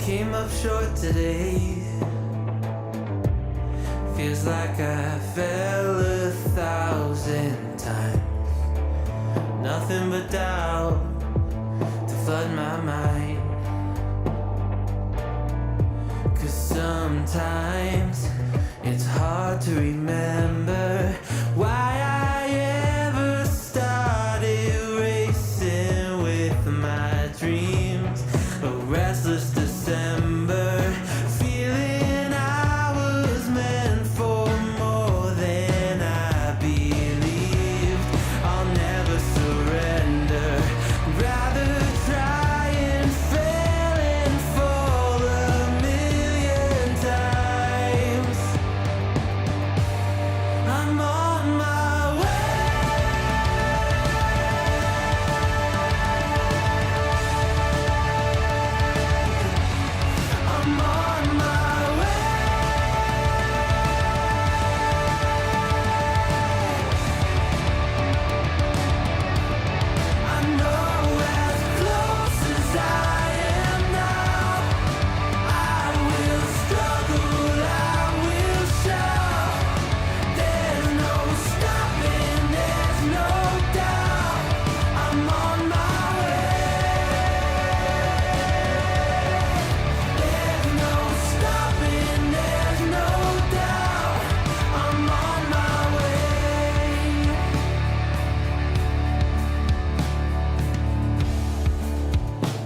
came up short today. Feels like I fell 1,000 times. Nothing but doubt to flood my mind. 'Cause sometimes it's hard to remember why I ever started racing with my dreams. A restless December, feeling I was meant for more than I believed. I'll never surrender, rather try and fail and fall 1,000,000 times. I'm on my way. I'm on my way. I know as close as I am now, I will struggle, I will shout. There's no stopping, there's no doubt. I'm on my way. There's no stopping, there's no doubt. I'm on my way.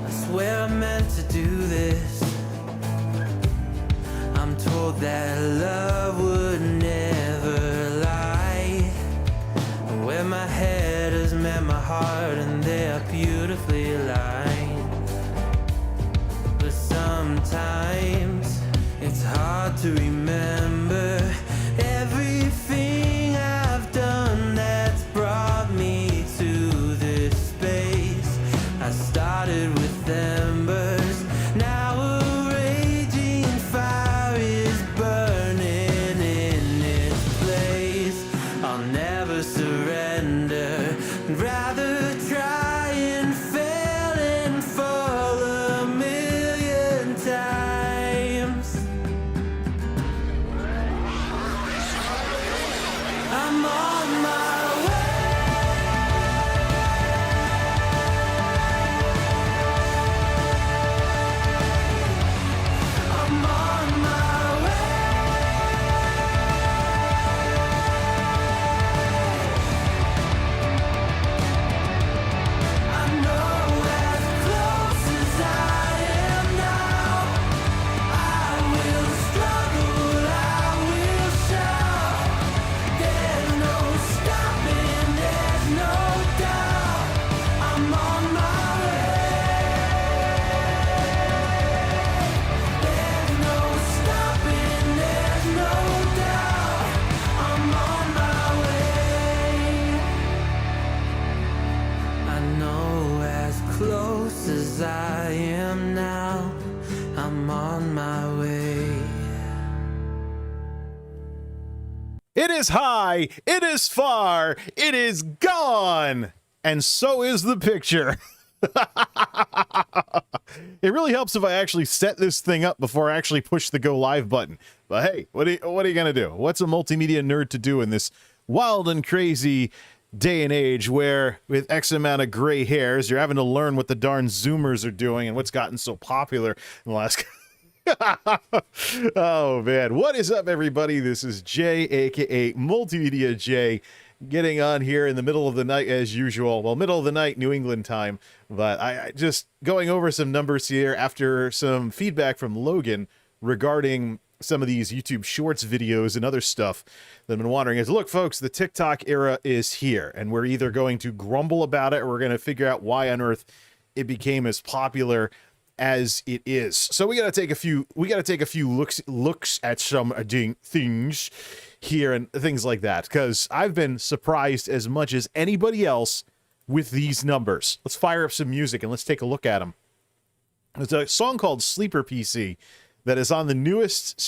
I swear I meant to do this. I'm told that love would never lie. Where my head has met my heart and they are beautifully aligned. But sometimes it's hard to remember everything I've done that's brought me to this space. I started with embers, now a raging fire is burning in this place. I'll never surrender, rather try and fail and fall 1,000,000 times. I'm on my way. I'm on my way. I know as close as I am now, I will struggle, I will shout. There's no stopping, there's no doubt. I'm on my way. There's no stopping, there's no doubt. I'm on my way. I know as close as I am now, I'm on my way. It is high, it is far, it is gone, and so is the picture. It really helps if I actually set this thing up before I actually push the go live button. But hey, what are you gonna do? What's a multimedia nerd to do in this wild and crazy day and age where with X amount of gray hairs, you're having to learn what the darn Zoomers are doing and what's gotten so popular in the last... Oh man, what is up everybody? This is Jay, aka MultimediaJay, getting on here in the middle of the night as usual. Well, middle of the night New England time, but I just going over some numbers here after some feedback from Logan regarding some of these YouTube Shorts videos and other stuff that I've been wondering is, look folks, the TikTok era is here, and we're either going to grumble about it or we're going to figure out why on earth it became as popular as it is. So we got to take a few looks at some things here and things like that, because I've been surprised as much as anybody else with these numbers. Let's fire up some music and let's take a look at them. There's a song called Sleeper PC that is on the newest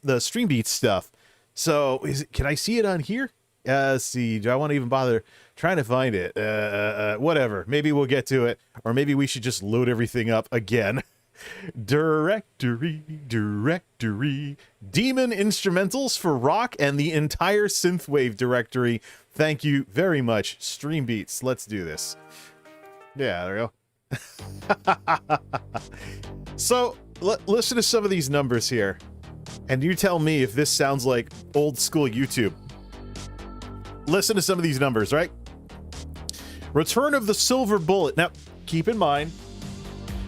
the Stream Beats stuff. So can I see it on here? Let's see. Do I want to even bother trying to find it? Whatever. Maybe we'll get to it, or maybe we should just load everything up again. Directory. Demon instrumentals for rock and the entire synthwave directory. Thank you very much, Streambeats. Let's do this. Yeah, there we go. So, listen to some of these numbers here, and you tell me if this sounds like old school YouTube. Listen to some of these numbers, right? Return of the Silver Bullet. Now, keep in mind,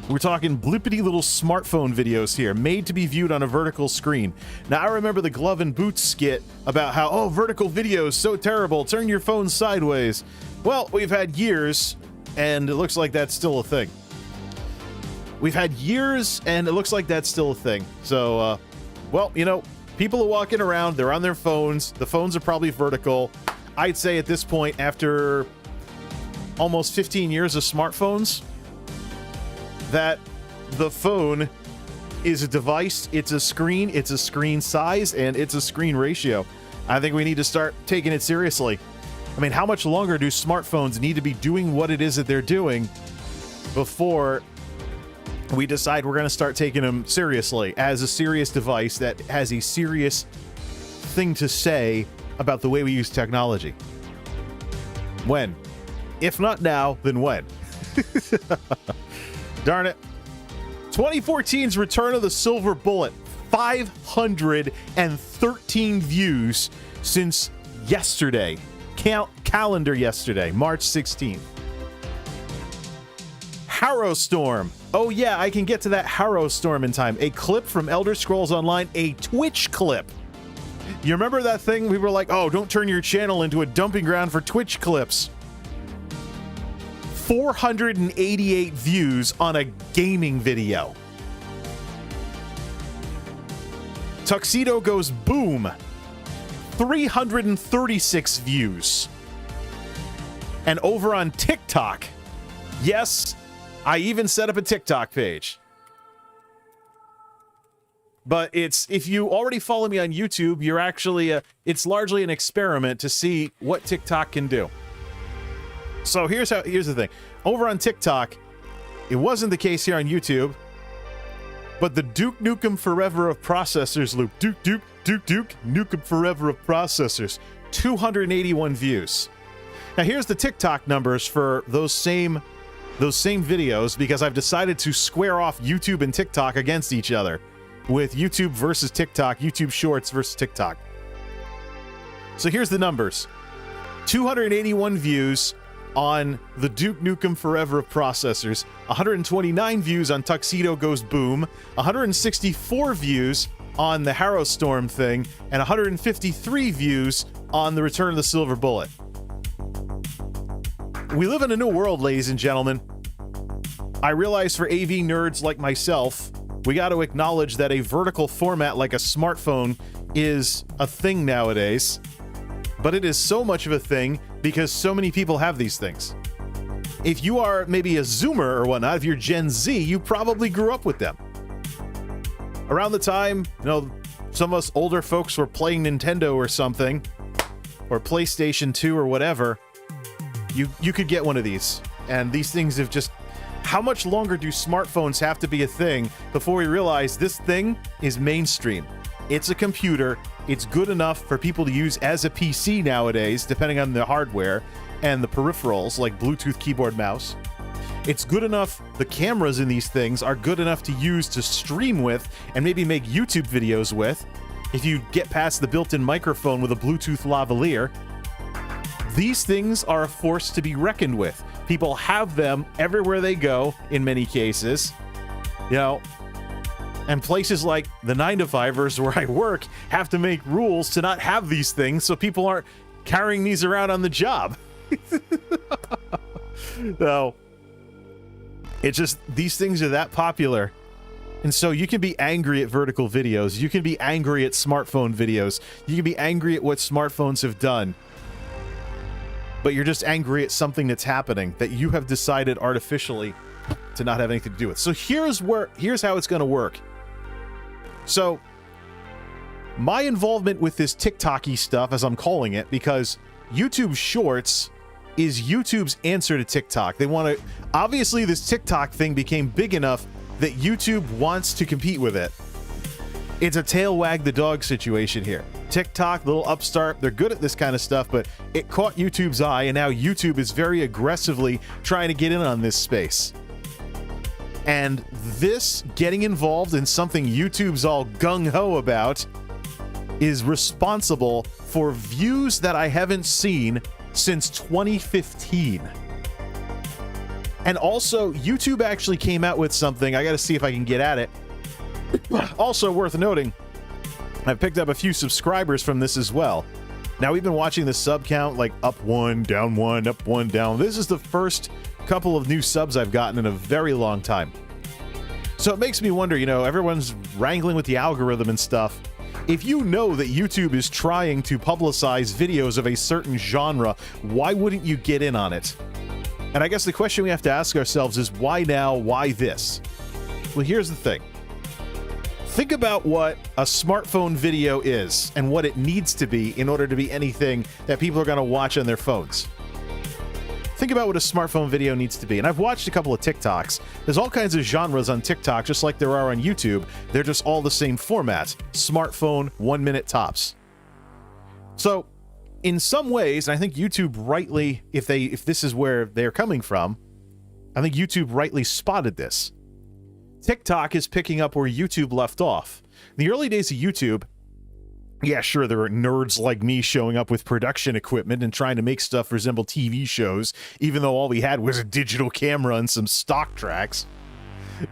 we're talking blippity little smartphone videos here, made to be viewed on a vertical screen. Now, I remember the Glove and Boots skit about how, oh, vertical videos, so terrible, turn your phone sideways. Well, we've had years, and it looks like that's still a thing. We've had years, and it looks like that's still a thing. So, well, you know, people are walking around, they're on their phones, the phones are probably vertical. I'd say at this point, after almost 15 years of smartphones, that the phone is a device, it's a screen size, and it's a screen ratio. I think we need to start taking it seriously. I mean, how much longer do smartphones need to be doing what it is that they're doing before we decide we're going to start taking them seriously as a serious device that has a serious thing to say about the way we use technology? When? If not now, then when? Darn it. 2014's Return of the Silver Bullet. 513 views since yesterday. Calendar yesterday, March 16th. Harrowstorm. Oh yeah, I can get to that Harrowstorm in time. A clip from Elder Scrolls Online, a Twitch clip. You remember that thing? We were like, oh, don't turn your channel into a dumping ground for Twitch clips. 488 views on a gaming video. Tuxedo Goes Boom. 336 views. And over on TikTok, yes, I even set up a TikTok page. But if you already follow me on YouTube, you're actually, it's largely an experiment to see what TikTok can do. So here's the thing. Over on TikTok, it wasn't the case here on YouTube, but the Duke Nukem Forever of processors loop. Duke Nukem Forever of processors. 281 views. Now here's the TikTok numbers for those same videos, because I've decided to square off YouTube and TikTok against each other with YouTube versus TikTok, YouTube Shorts versus TikTok. So here's the numbers. 281 views on the Duke Nukem Forever of processors, 129 views on Tuxedo Goes Boom, 164 views on the Harrowstorm thing, and 153 views on the Return of the Silver Bullet. We live in a new world, ladies and gentlemen. I realize for AV nerds like myself, we got to acknowledge that a vertical format like a smartphone is a thing nowadays. But it is so much of a thing because so many people have these things. If you are maybe a Zoomer or whatnot, if you're Gen Z, you probably grew up with them. Around the time, you know, some of us older folks were playing Nintendo or something, or PlayStation 2 or whatever, you could get one of these. And these things have just... How much longer do smartphones have to be a thing before we realize this thing is mainstream? It's a computer. It's good enough for people to use as a PC nowadays, depending on the hardware and the peripherals, like Bluetooth keyboard, mouse. It's good enough, the cameras in these things are good enough to use to stream with and maybe make YouTube videos with. If you get past the built-in microphone with a Bluetooth lavalier, these things are a force to be reckoned with. People have them everywhere they go, in many cases. You know, and places like the 9-to-5ers where I work have to make rules to not have these things so people aren't carrying these around on the job. No. It's just, these things are that popular. And so you can be angry at vertical videos. You can be angry at smartphone videos. You can be angry at what smartphones have done. But you're just angry at something that's happening that you have decided artificially to not have anything to do with. So here's how it's going to work. So my involvement with this TikTok-y stuff, as I'm calling it, because YouTube Shorts is YouTube's answer to TikTok. They want to... Obviously, this TikTok thing became big enough that YouTube wants to compete with it. It's a tail wag the dog situation here. TikTok, little upstart, they're good at this kind of stuff, but it caught YouTube's eye, and now YouTube is very aggressively trying to get in on this space. And this getting involved in something YouTube's all gung-ho about is responsible for views that I haven't seen since 2015. And also, YouTube actually came out with something. I got to see if I can get at it. Also worth noting, I've picked up a few subscribers from this as well. Now, we've been watching the sub count, like up one, up one, down. This is the first couple of new subs I've gotten in a very long time. So it makes me wonder, you know, everyone's wrangling with the algorithm and stuff. If you know that YouTube is trying to publicize videos of a certain genre, why wouldn't you get in on it? And I guess the question we have to ask ourselves is, why now? Why this? Well, here's the thing. Think about what a smartphone video is and what it needs to be in order to be anything that people are going to watch on their phones. Think about what a smartphone video needs to be. And I've watched a couple of TikToks. There's all kinds of genres on TikTok, just like there are on YouTube. They're just all the same format. Smartphone, 1 minute tops. So, in some ways, and I think YouTube rightly, if this is where they're coming from, I think YouTube rightly spotted this. TikTok is picking up where YouTube left off. In the early days of YouTube, yeah, sure, there were nerds like me showing up with production equipment and trying to make stuff resemble TV shows, even though all we had was a digital camera and some stock tracks.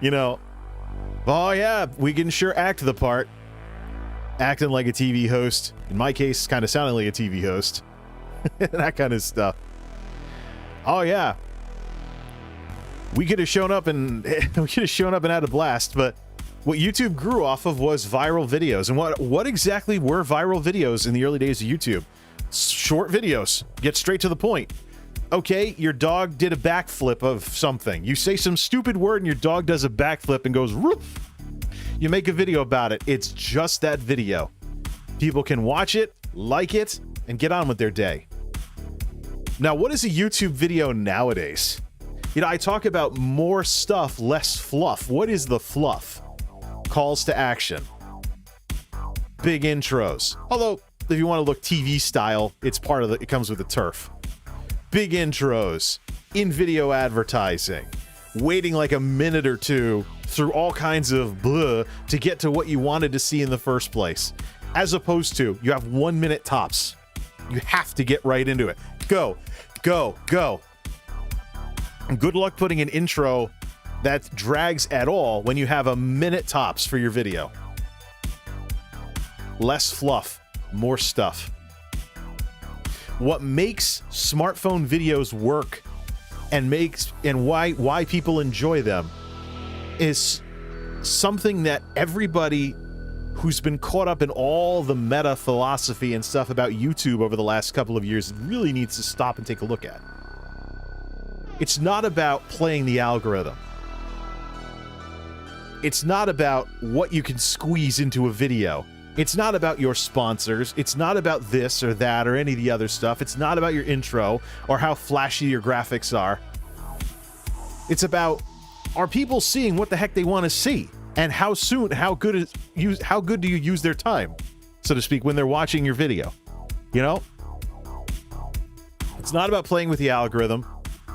You know, oh yeah, we can sure act the part. Acting like a TV host. In my case, kind of sounding like a TV host. That kind of stuff. Oh yeah. We could have shown up and had a blast, but what YouTube grew off of was viral videos. And what exactly were viral videos in the early days of YouTube? Short videos. Get straight to the point. Okay, your dog did a backflip of something. You say some stupid word and your dog does a backflip and goes roof. You make a video about it. It's just that video. People can watch it, like it, and get on with their day. Now, what is a YouTube video nowadays? You know, I talk about more stuff, less fluff. What is the fluff? Calls to action. Big intros. Although, if you want to look TV style, it comes with the turf. Big intros. In-video advertising. Waiting like a minute or two through all kinds of blah to get to what you wanted to see in the first place. As opposed to, you have 1 minute tops. You have to get right into it. Go, go, go. And good luck putting an intro that drags at all when you have a minute tops for your video. Less fluff, more stuff. What makes smartphone videos work and why people enjoy them is something that everybody who's been caught up in all the meta philosophy and stuff about YouTube over the last couple of years really needs to stop and take a look at. It's not about playing the algorithm. It's not about what you can squeeze into a video. It's not about your sponsors. It's not about this or that or any of the other stuff. It's not about your intro or how flashy your graphics are. It's about, are people seeing what the heck they want to see? And how good do you use their time, so to speak, when they're watching your video? You know? It's not about playing with the algorithm.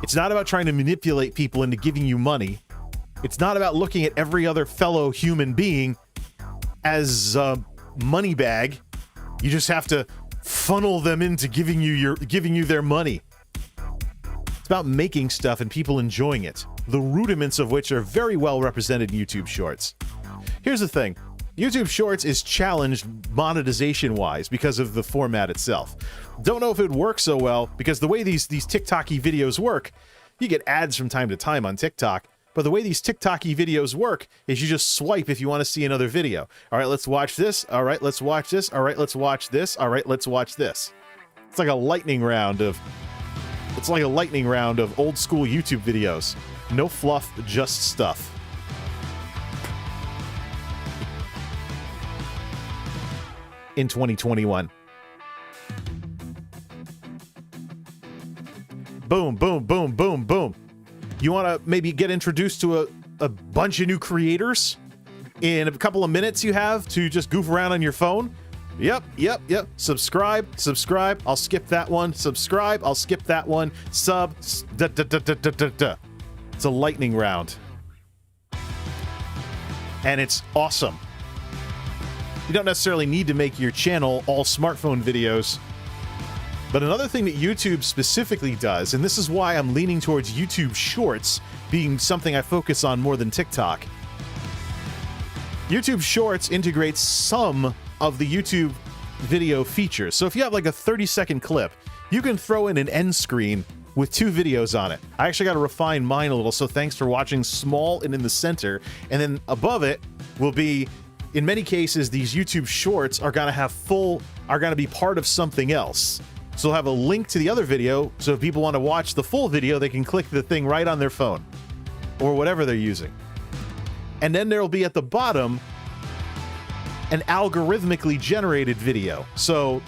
It's not about trying to manipulate people into giving you money. It's not about looking at every other fellow human being as a money bag. You just have to funnel them into giving you their money. It's about making stuff and people enjoying it, the rudiments of which are very well represented in YouTube Shorts. Here's the thing. YouTube Shorts is challenged monetization-wise because of the format itself. Don't know if it would work so well, because the way these TikTok-y videos work, you get ads from time to time on TikTok, but the way these TikTok-y videos work is you just swipe if you want to see another video. All right, let's watch this. All right, let's watch this. All right, let's watch this. All right, let's watch this. It's like a lightning round of old school YouTube videos. No fluff, just stuff. In 2021. Boom, boom, boom, boom, boom. You want to maybe get introduced to a bunch of new creators in a couple of minutes you have to just goof around on your phone. Yep. Subscribe. I'll skip that one. Subscribe. I'll skip that one. Sub. It's a lightning round. And it's awesome. You don't necessarily need to make your channel all smartphone videos. But another thing that YouTube specifically does, and this is why I'm leaning towards YouTube Shorts being something I focus on more than TikTok. YouTube Shorts integrates some of the YouTube video features. So if you have like a 30-second clip, you can throw in an end screen with 2 videos on it. I actually got to refine mine a little, so thanks for watching. Small and in the center. And then above it will be, in many cases, these YouTube Shorts are going to be part of something else. So they'll have a link to the other video, so if people want to watch the full video, they can click the thing right on their phone or whatever they're using. And then there'll be at the bottom an algorithmically generated video. So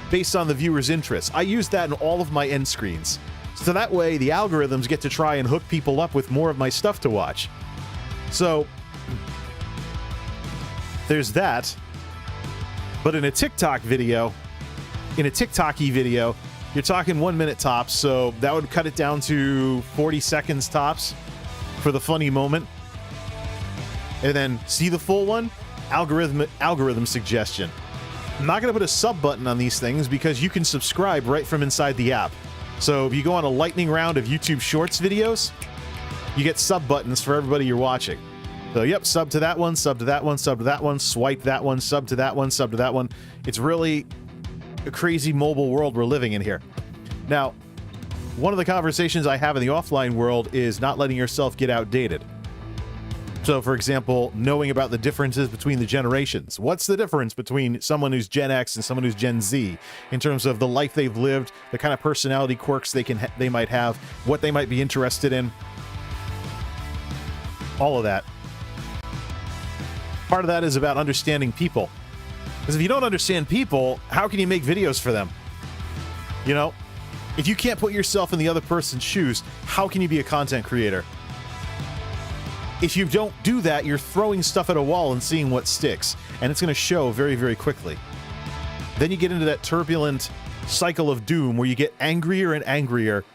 based on the viewer's interest. I use that in all of my end screens. So that way the algorithms get to try and hook people up with more of my stuff to watch. So there's that. But in a TikTok video, in a TikTok-y video, you're talking 1 minute tops, so that would cut it down to 40 seconds tops for the funny moment. And then see the full one? Algorithm suggestion. I'm not going to put a sub button on these things because you can subscribe right from inside the app. So if you go on a lightning round of YouTube Shorts videos, you get sub buttons for everybody you're watching. So yep, sub to that one, sub to that one, sub to that one, swipe that one, sub to that one, sub to that one. It's really a crazy mobile world we're living in here. Now, one of the conversations I have in the offline world is not letting yourself get outdated. So, for example, knowing about the differences between the generations. What's the difference between someone who's Gen X and someone who's Gen Z in terms of the life they've lived, the kind of personality quirks they might have, what they might be interested in? All of that. Part of that is about understanding people. Because if you don't understand people, how can you make videos for them? You know, if you can't put yourself in the other person's shoes, how can you be a content creator? If you don't do that, you're throwing stuff at a wall and seeing what sticks, and it's going to show very, very quickly. Then you get into that turbulent cycle of doom where you get angrier and angrier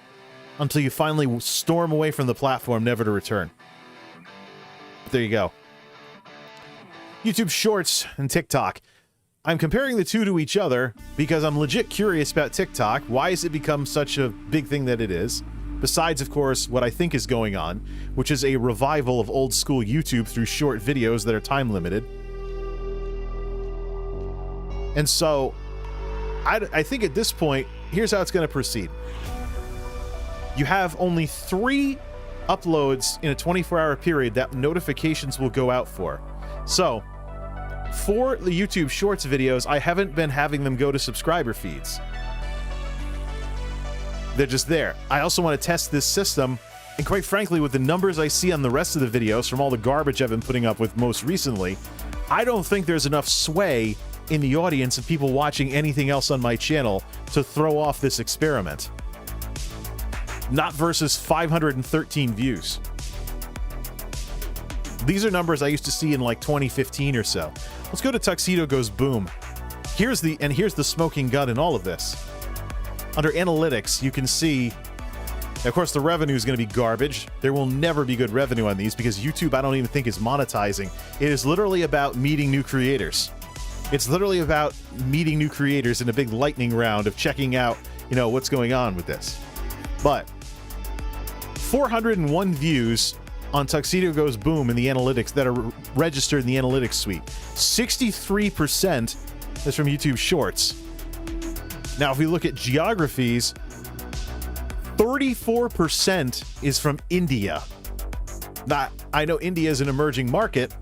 until you finally storm away from the platform, never to return. But there you go. YouTube Shorts and TikTok. I'm comparing the two to each other because I'm legit curious about TikTok. Why has it become such a big thing that it is? Besides, of course, what I think is going on, which is a revival of old school YouTube through short videos that are time limited. And so, I think at this point, here's how it's going to proceed. You have only 3 uploads in a 24-hour period that notifications will go out for. So, for the YouTube Shorts videos, I haven't been having them go to subscriber feeds. They're just there. I also want to test this system, and quite frankly, with the numbers I see on the rest of the videos from all the garbage I've been putting up with most recently, I don't think there's enough sway in the audience of people watching anything else on my channel to throw off this experiment. Not versus 513 views. These are numbers I used to see in like 2015 or so. Let's go to Tuxedo Goes Boom. Here's the smoking gun in all of this. Under analytics, you can see, of course, the revenue is going to be garbage. There will never be good revenue on these because YouTube, I don't even think, is monetizing. It is literally about meeting new creators. It's literally about meeting new creators in a big lightning round of checking out, you know, what's going on with this. But 401 views on Tuxedo Goes Boom in the analytics that are registered in the analytics suite. 63% is from YouTube Shorts. Now, if we look at geographies, 34% is from India. Now, I know India is an emerging market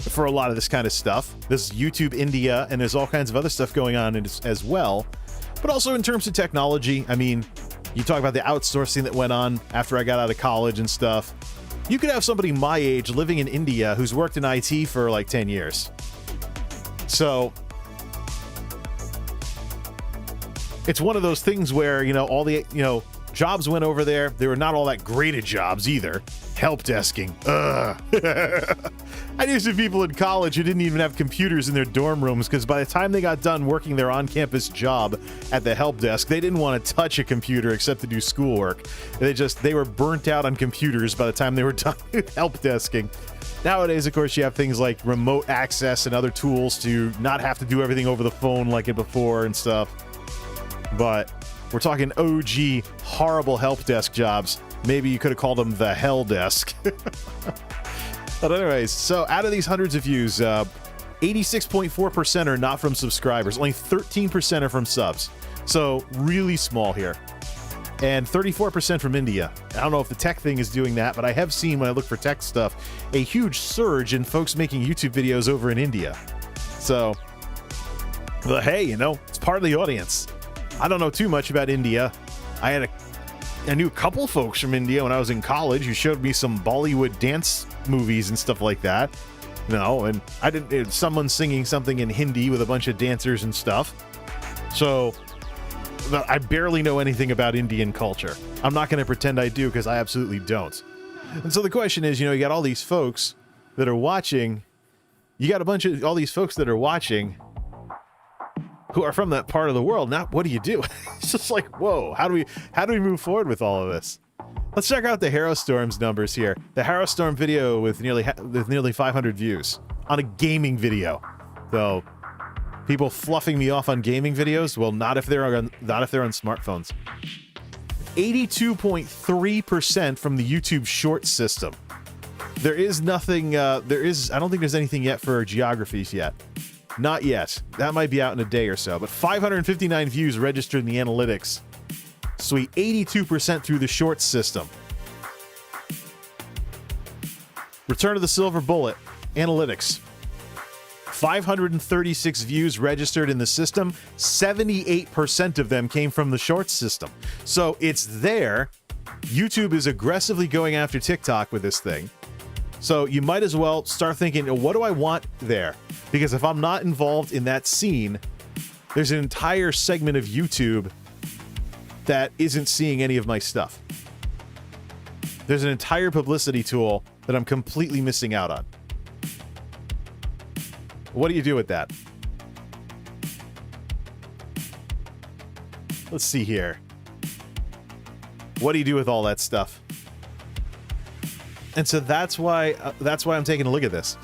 for a lot of this kind of stuff. There's YouTube India, and there's all kinds of other stuff going on as well. But also in terms of technology, I mean, you talk about the outsourcing that went on after I got out of college and stuff. You could have somebody my age living in India who's worked in IT for like 10 years. So it's one of those things where, you know, all the, you know, jobs went over there. They were not all that great at jobs either. Help desking. Ugh. I knew some people in college who didn't even have computers in their dorm rooms because by the time they got done working their on-campus job at the help desk, they didn't want to touch a computer except to do schoolwork. They were burnt out on computers by the time they were done with help desking. Nowadays, of course, you have things like remote access and other tools to not have to do everything over the phone like it before and stuff. But we're talking OG horrible help desk jobs. Maybe you could have called them the hell desk. But anyways, so out of these hundreds of views, 86.4% are not from subscribers. Only 13% are from subs. So really small here. And 34% from India. I don't know if the tech thing is doing that, but I have seen when I look for tech stuff, a huge surge in folks making YouTube videos over in India. So, but hey, you know, it's part of the audience. I don't know too much about India. I knew a couple folks from India when I was in college who showed me some Bollywood dance movies and stuff like that. You know, and someone singing something in Hindi with a bunch of dancers and stuff. So, I barely know anything about Indian culture. I'm not going to pretend I do because I absolutely don't. And so the question is, you know, you got all these folks that are watching. You got all these folks that are watching who are from that part of the world. Now, what do you do? It's just like, whoa, how do we move forward with all of this? Let's check out the Harrowstorm's numbers here. The Harrowstorm video with nearly 500 views on a gaming video. So, people fluffing me off on gaming videos? Well, not if they're on smartphones. 82.3% from the YouTube Shorts system. There is nothing. I don't think there's anything yet for geographies yet. Not yet. That might be out in a day or so. But 559 views registered in the analytics. Sweet. 82% through the Shorts system. Return of the Silver Bullet. Analytics. 536 views registered in the system. 78% of them came from the Shorts system. So it's there. YouTube is aggressively going after TikTok with this thing. So you might as well start thinking, what do I want there? Because if I'm not involved in that scene, there's an entire segment of YouTube that isn't seeing any of my stuff. There's an entire publicity tool that I'm completely missing out on. What do you do with that? Let's see here. What do you do with all that stuff? And so that's why I'm taking a look at this.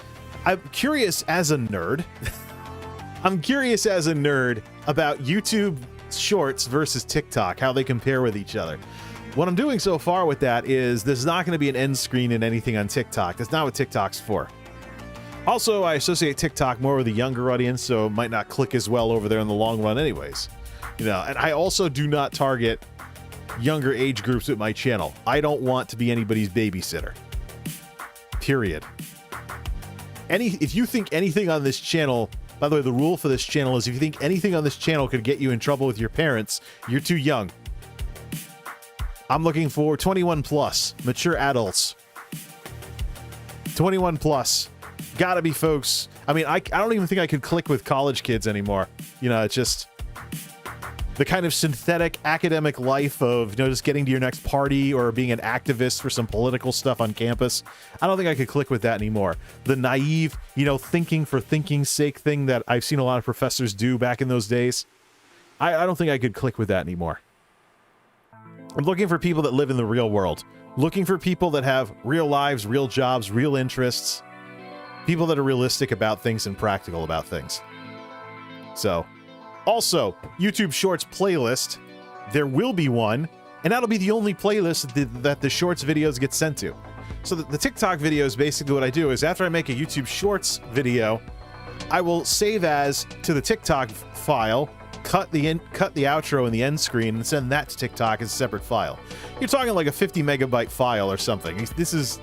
I'm curious as a nerd. I'm curious as a nerd about YouTube Shorts versus TikTok, how they compare with each other. What I'm doing so far with that is there's not going to be an end screen in anything on TikTok. That's not what TikTok's for. Also, I associate TikTok more with a younger audience, so it might not click as well over there in the long run anyways. You know, and I also do not target younger age groups with my channel. I don't want to be anybody's babysitter. Period. If you think anything on this channel, by the way, the rule for this channel is if you think anything on this channel could get you in trouble with your parents, you're too young. I'm looking for 21 plus, mature adults. 21 plus. Gotta be folks. I mean, I don't even think I could click with college kids anymore. You know, it's just the kind of synthetic academic life of, you know, just getting to your next party or being an activist for some political stuff on campus. I don't think I could click with that anymore. The naive, you know, thinking for thinking's sake thing that I've seen a lot of professors do back in those days. I don't think I could click with that anymore. I'm looking for people that live in the real world. Looking for people that have real lives, real jobs, real interests. People that are realistic about things and practical about things. So, also, YouTube Shorts playlist. There will be one, and that'll be the only playlist that the Shorts videos get sent to. So the TikTok videos, basically what I do is after I make a YouTube Shorts video, I will save as to the TikTok file, cut the outro and the end screen, and send that to TikTok as a separate file. You're talking like a 50 megabyte file or something. This is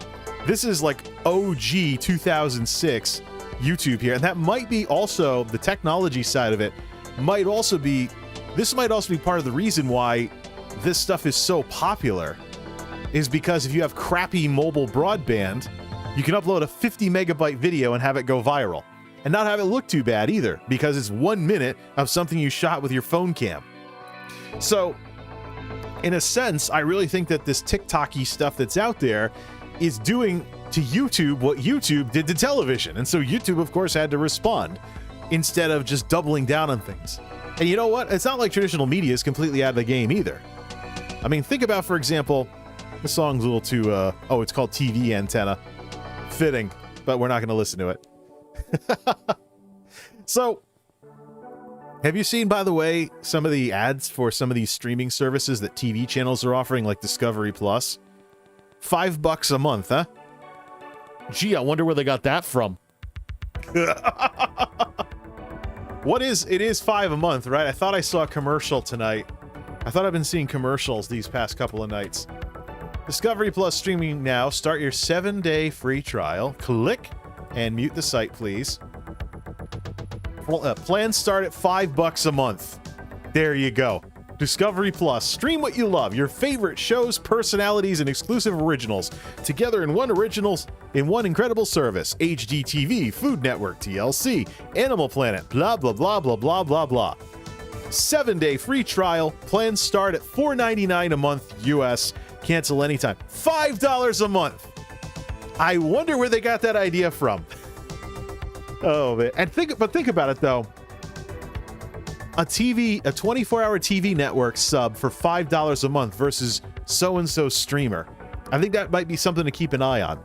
like OG 2006 YouTube here, and that might be also the technology side of it. This might also be part of the reason why this stuff is so popular, is because if you have crappy mobile broadband, you can upload a 50 megabyte video and have it go viral. And not have it look too bad either, because it's 1 minute of something you shot with your phone cam. So, in a sense, I really think that this TikTok-y stuff that's out there is doing to YouTube what YouTube did to television. And so YouTube, of course, had to respond instead of just doubling down on things. And you know what? It's not like traditional media is completely out of the game either. I mean, think about, for example, the song's a little too, it's called TV Antenna. Fitting, but we're not going to listen to it. So, have you seen, by the way, some of the ads for some of these streaming services that TV channels are offering, like Discovery Plus? $5 a month, huh? Gee, I wonder where they got that from. It is $5 a month, right? I thought I saw a commercial tonight. I thought I've been seeing commercials these past couple of nights. Discovery Plus streaming now. Start your 7-day free trial. Click and mute the site, please. Plans start at $5 a month. There you go. Discovery Plus. Stream what you love. Your favorite shows, personalities, and exclusive originals together in one incredible service. HGTV, Food Network, TLC, Animal Planet, blah, blah, blah, blah, blah, blah, blah. 7-day free trial. Plans start at $4.99 a month US. Cancel anytime. $5 a month. I wonder where they got that idea from. Oh, man. And think about it, though. A 24-hour TV network sub for $5 a month versus so-and-so streamer. I think that might be something to keep an eye on,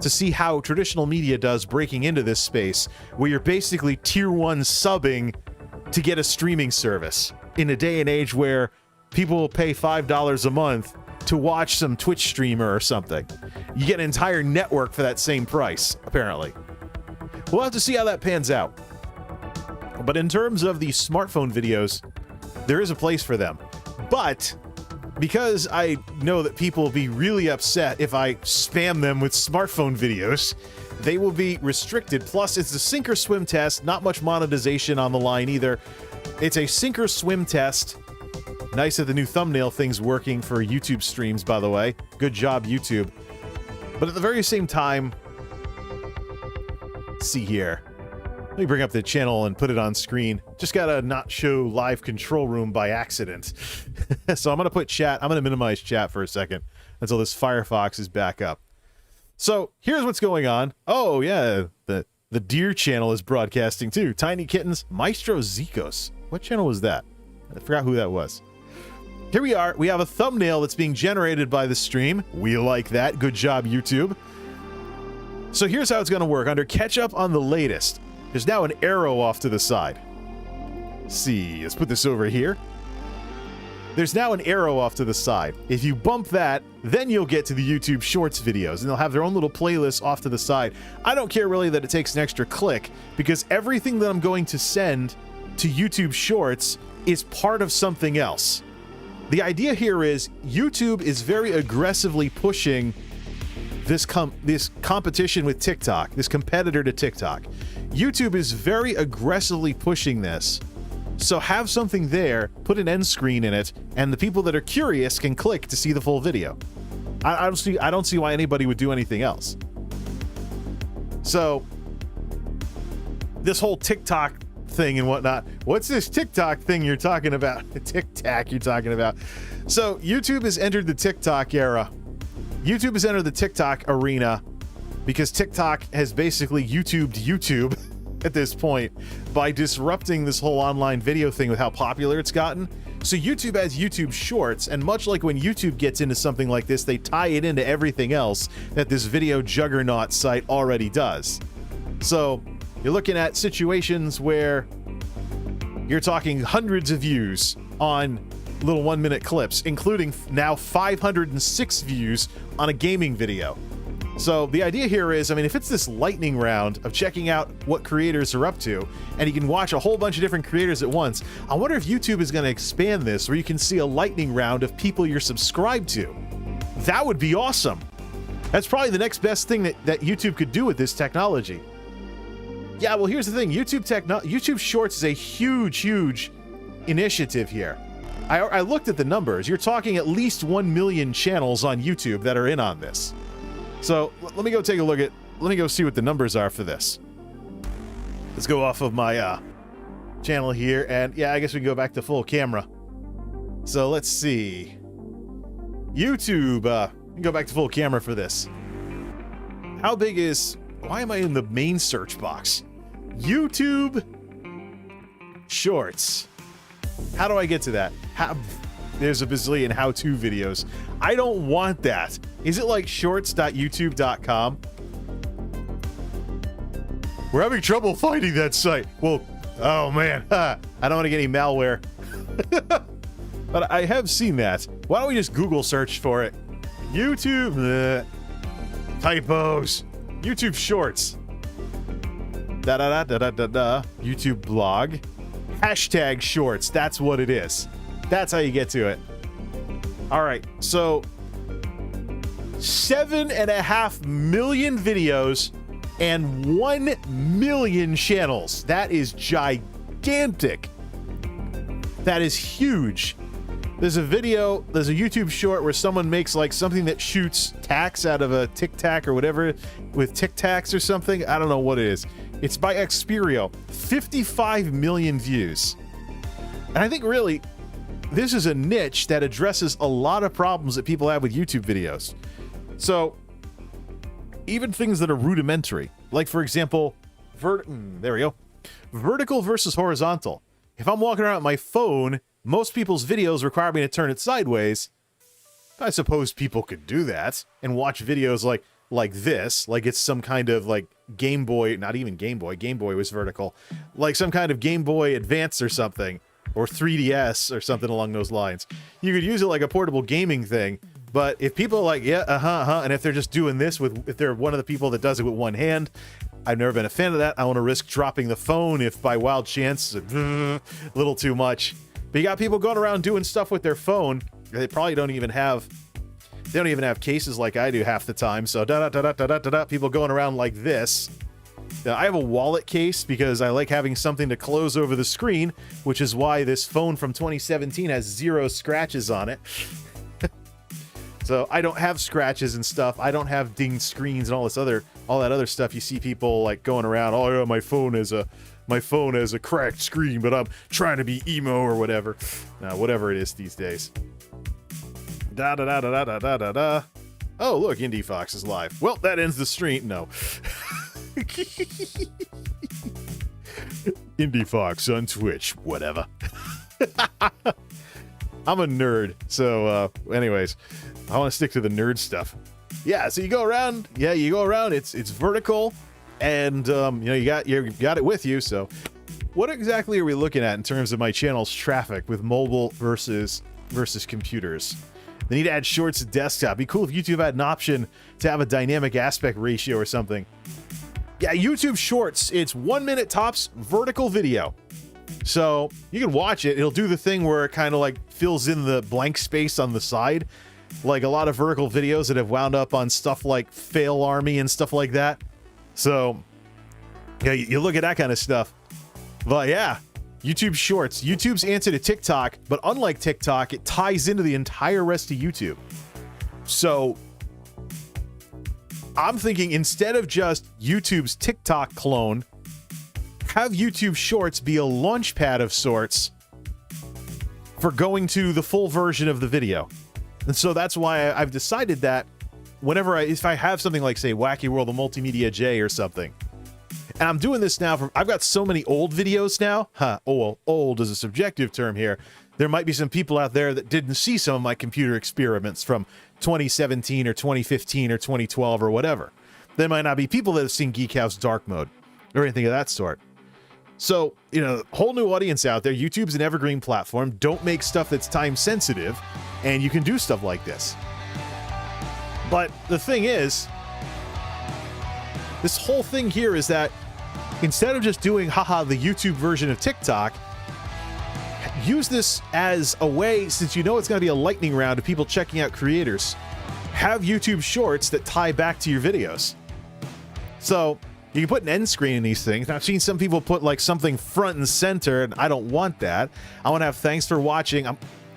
to see how traditional media does breaking into this space, where you're basically tier 1 subbing to get a streaming service in a day and age where people will pay $5 a month to watch some Twitch streamer or something. You get an entire network for that same price, apparently. We'll have to see how that pans out. But in terms of the smartphone videos, there is a place for them. But because I know that people will be really upset if I spam them with smartphone videos, they will be restricted. Plus, it's a sink or swim test. Not much monetization on the line either. It's a sink or swim test. Nice that the new thumbnail thing's working for YouTube streams, by the way. Good job, YouTube. But at the very same time, let's see here. Let me bring up the channel and put it on screen. Just gotta not show live control room by accident. So I'm gonna put chat. I'm gonna minimize chat for a second until this Firefox is back up. So here's what's going on. Oh yeah, the Deer channel is broadcasting too. Tiny Kittens, Maestro Zikos. What channel was that? I forgot who that was. Here we are. We have a thumbnail that's being generated by the stream. We like that. Good job, YouTube. So here's how it's going to work. Under catch up on the latest, there's now an arrow off to the side. Let's see. Let's put this over here. There's now an arrow off to the side. If you bump that, then you'll get to the YouTube Shorts videos, and they'll have their own little playlist off to the side. I don't care really that it takes an extra click, because everything that I'm going to send to YouTube Shorts is part of something else. The idea here is YouTube is very aggressively pushing this competition with TikTok, this competitor to TikTok. YouTube is very aggressively pushing this. So have something there, put an end screen in it, and the people that are curious can click to see the full video. I don't see why anybody would do anything else. So this whole TikTok thing and whatnot. What's this TikTok thing you're talking about? The TikTok you're talking about. So YouTube has entered the TikTok era. YouTube has entered the TikTok arena because TikTok has basically YouTubed YouTube at this point by disrupting this whole online video thing with how popular it's gotten. So YouTube has YouTube Shorts, and much like when YouTube gets into something like this, they tie it into everything else that this video juggernaut site already does. So you're looking at situations where you're talking hundreds of views on little 1-minute clips, including now 506 views on a gaming video. So the idea here is, I mean, if it's this lightning round of checking out what creators are up to, and you can watch a whole bunch of different creators at once, I wonder if YouTube is going to expand this where you can see a lightning round of people you're subscribed to. That would be awesome. That's probably the next best thing that YouTube could do with this technology. Yeah, well, here's the thing. YouTube Shorts is a huge initiative here. I looked at the numbers. You're talking at least 1 million channels on YouTube that are in on this. So let me go take a look at, let me go see what the numbers are for this. Let's go off of my channel here, and yeah, I guess we can go back to full camera. So let's see. YouTube, we can go back to full camera for this. How big is... Why am I in the main search box? YouTube Shorts. How do I get to that? There's a bazillion how-to videos. I don't want that. Is it like shorts.youtube.com? We're having trouble finding that site. Well, oh man, I don't want to get any malware. But I have seen that. Why don't we just Google search for it? YouTube, typos, YouTube Shorts. YouTube blog. Hashtag Shorts. That's what it is. That's how you get to it. All right, so 7.5 million videos and 1 million channels. That is gigantic. That is huge. There's a YouTube short where someone makes like something that shoots tacks out of a Tic Tac or whatever with Tic Tacs or something. I don't know what it is. It's by Xperio. 55 million views. And I think really this is a niche that addresses a lot of problems that people have with YouTube videos. So even things that are rudimentary, like for example, there we go. Vertical versus horizontal. If I'm walking around with my phone, most people's videos require me to turn it sideways. I suppose people could do that and watch videos like this, like it's some kind of like Game Boy, not even Game Boy. Game Boy was vertical, like some kind of Game Boy Advance or something, or 3DS or something along those lines. You could use it like a portable gaming thing. But if people are like, yeah, and if they're just doing this if they're one of the people that does it with one hand, I've never been a fan of that. I want to risk dropping the phone if by wild chance, a little too much. But you got people going around doing stuff with their phone. They probably don't even have cases like I do half the time. So people going around like this. Now, I have a wallet case because I like having something to close over the screen, which is why this phone from 2017 has 0 scratches on it. So I don't have scratches and stuff. I don't have dinged screens and all that other stuff you see people like going around. Oh yeah, my phone has a cracked screen, but I'm trying to be emo or whatever. Whatever it is these days. Oh look, Indie Fox is live. Well, that ends the stream. No. Indie Fox on Twitch. Whatever. I'm a nerd, so anyways, I want to stick to the nerd stuff. Yeah, so you go around. It's vertical, and you got it with you. So, what exactly are we looking at in terms of my channel's traffic with mobile versus computers? They need to add shorts to desktop. It'd be cool if YouTube had an option to have a dynamic aspect ratio or something. Yeah, YouTube Shorts. It's 1 minute tops vertical video. So you can watch it. It'll do the thing where it kind of like fills in the blank space on the side. Like a lot of vertical videos that have wound up on stuff like Fail Army and stuff like that. So yeah, you look at that kind of stuff. But yeah, YouTube Shorts. YouTube's answer to TikTok, but unlike TikTok, it ties into the entire rest of YouTube. So I'm thinking instead of just YouTube's TikTok clone, have YouTube Shorts be a launch pad of sorts for going to the full version of the video. And so that's why I've decided that if I have something like, say, Wacky World of MultimediaJay or something, and I'm doing this now I've got so many old videos now. Old is a subjective term here. There might be some people out there that didn't see some of my computer experiments from 2017 or 2015 or 2012 or whatever. There might not be people that have seen Geek House Dark Mode or anything of that sort. So, whole new audience out there. YouTube's an evergreen platform. Don't make stuff that's time sensitive, and you can do stuff like this. But the thing is, this whole thing here is that instead of just doing, the YouTube version of TikTok, use this as a way, since you know it's going to be a lightning round of people checking out creators, have YouTube Shorts that tie back to your videos. So you can put an end screen in these things. Now, I've seen some people put like something front and center, and I don't want that. I want to have thanks for watching.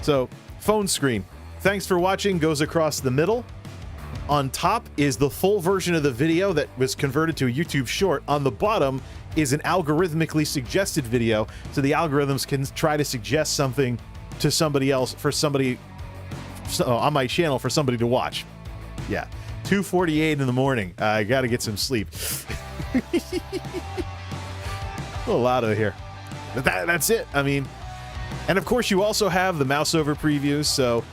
So phone screen. Thanks for watching goes across the middle. On top is the full version of the video that was converted to a YouTube short. On the bottom is an algorithmically suggested video, so the algorithms can try to suggest something to somebody else on my channel for somebody to watch. Yeah. 2:48 in the morning. I got to get some sleep. A lot of here. But that's it. I mean, and of course you also have the mouse over previews, so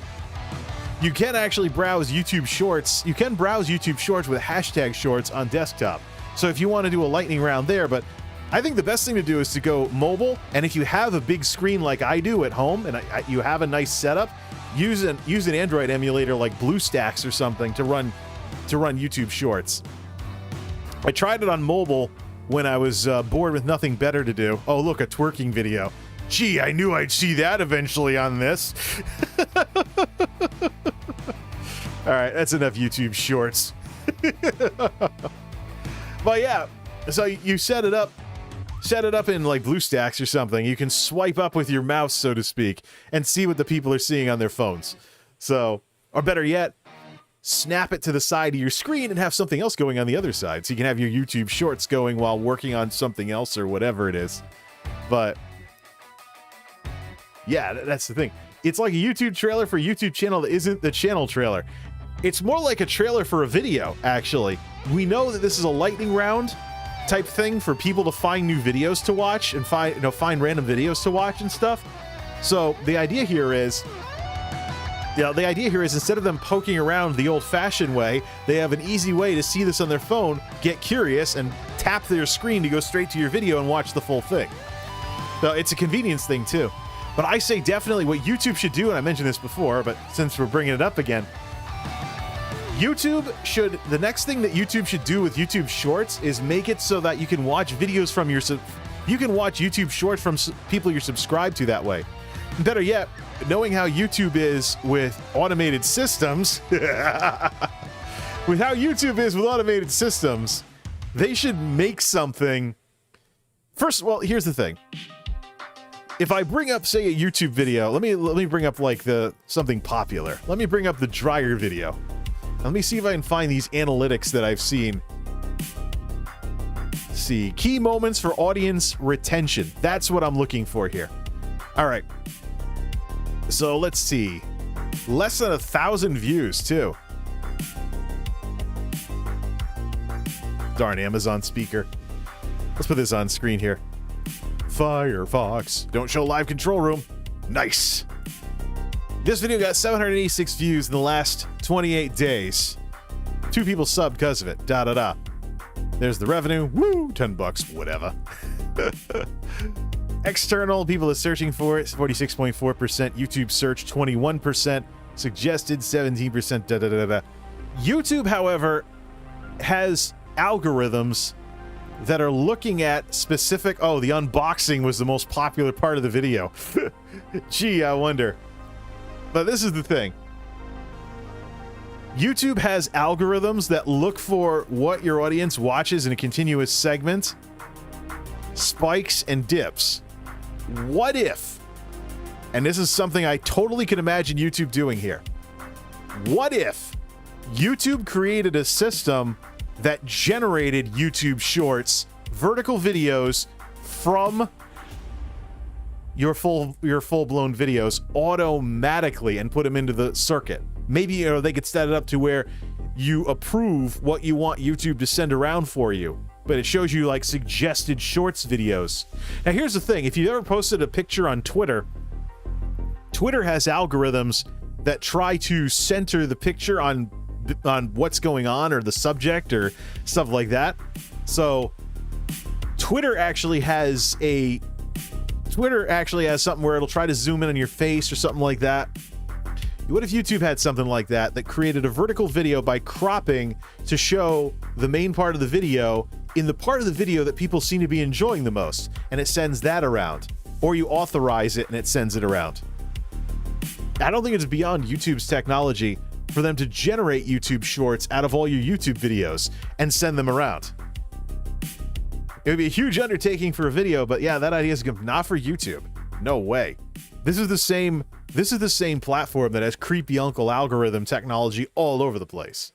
you can actually browse YouTube Shorts. You can browse YouTube Shorts with hashtag Shorts on desktop. So if you want to do a lightning round there, but I think the best thing to do is to go mobile, and if you have a big screen like I do at home, and you have a nice setup, use an Android emulator like BlueStacks or something to run YouTube Shorts. I tried it on mobile when I was bored with nothing better to do. Oh, look, a twerking video. Gee, I knew I'd see that eventually on this. All right, that's enough YouTube Shorts. But yeah, so you set it up in like BlueStacks or something. You can swipe up with your mouse, so to speak, and see what the people are seeing on their phones. So, or better yet, snap it to the side of your screen and have something else going on the other side. So you can have your YouTube Shorts going while working on something else or whatever it is. But yeah, that's the thing. It's like a YouTube trailer for a YouTube channel that isn't the channel trailer. It's more like a trailer for a video, actually. We know that this is a lightning round type thing for people to find new videos to watch and find random videos to watch and stuff. So the idea here is, instead of them poking around the old-fashioned way, they have an easy way to see this on their phone, get curious, and tap their screen to go straight to your video and watch the full thing. So it's a convenience thing too. But I say definitely what YouTube should do, and I mentioned this before, but since we're bringing it up again, the next thing that YouTube should do with YouTube Shorts is make it so that you can watch videos from you can watch YouTube Shorts from people you're subscribed to that way. Better yet, knowing how YouTube is with automated systems, they should make something. First, well, here's the thing. If I bring up, say, a YouTube video, let me bring up like something popular. Let me bring up the dryer video. Let me see if I can find these analytics that I've seen. Let's see, key moments for audience retention. That's what I'm looking for here. All right. So let's see. Less than 1,000 views too. Darn Amazon speaker. Let's put this on screen here. Firefox. Don't show live control room. Nice. This video got 786 views in the last 28 days. 2 people subbed because of it. There's the revenue. Woo! $10, whatever. External, people are searching for it, 46.4%. YouTube search, 21%. Suggested, 17%. YouTube, however, has algorithms that are looking at specific... Oh, the unboxing was the most popular part of the video. Gee, I wonder. But this is the thing. YouTube has algorithms that look for what your audience watches in a continuous segment, spikes and dips. What if, and this is something I totally can imagine YouTube doing here, what if YouTube created a system that generated YouTube Shorts, vertical videos from your full-blown videos automatically and put them into the circuit? Maybe they could set it up to where you approve what you want YouTube to send around for you, but it shows you like suggested Shorts videos. Now here's the thing, if you ever posted a picture on Twitter, Twitter has algorithms that try to center the picture on what's going on or the subject or stuff like that. So Twitter actually has something where it'll try to zoom in on your face or something like that. What if YouTube had something like that created a vertical video by cropping to show the main part of the video in the part of the video that people seem to be enjoying the most, and it sends that around? Or you authorize it and it sends it around. I don't think it's beyond YouTube's technology for them to generate YouTube Shorts out of all your YouTube videos and send them around. It would be a huge undertaking for a video, but yeah, that idea is not for YouTube. No way. This is the same platform that has creepy uncle algorithm technology all over the place.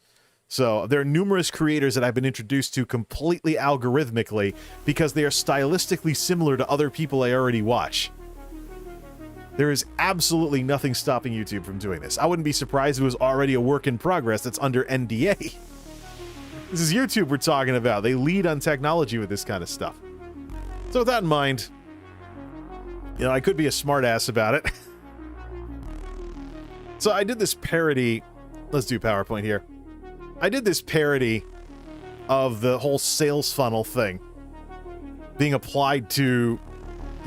So there are numerous creators that I've been introduced to completely algorithmically because they are stylistically similar to other people I already watch. There is absolutely nothing stopping YouTube from doing this. I wouldn't be surprised if it was already a work in progress that's under NDA. This is YouTube we're talking about. They lead on technology with this kind of stuff. So with that in mind, you know, I could be a smartass about it. So I did this parody. Let's do PowerPoint here. I did this parody of the whole sales funnel thing being applied to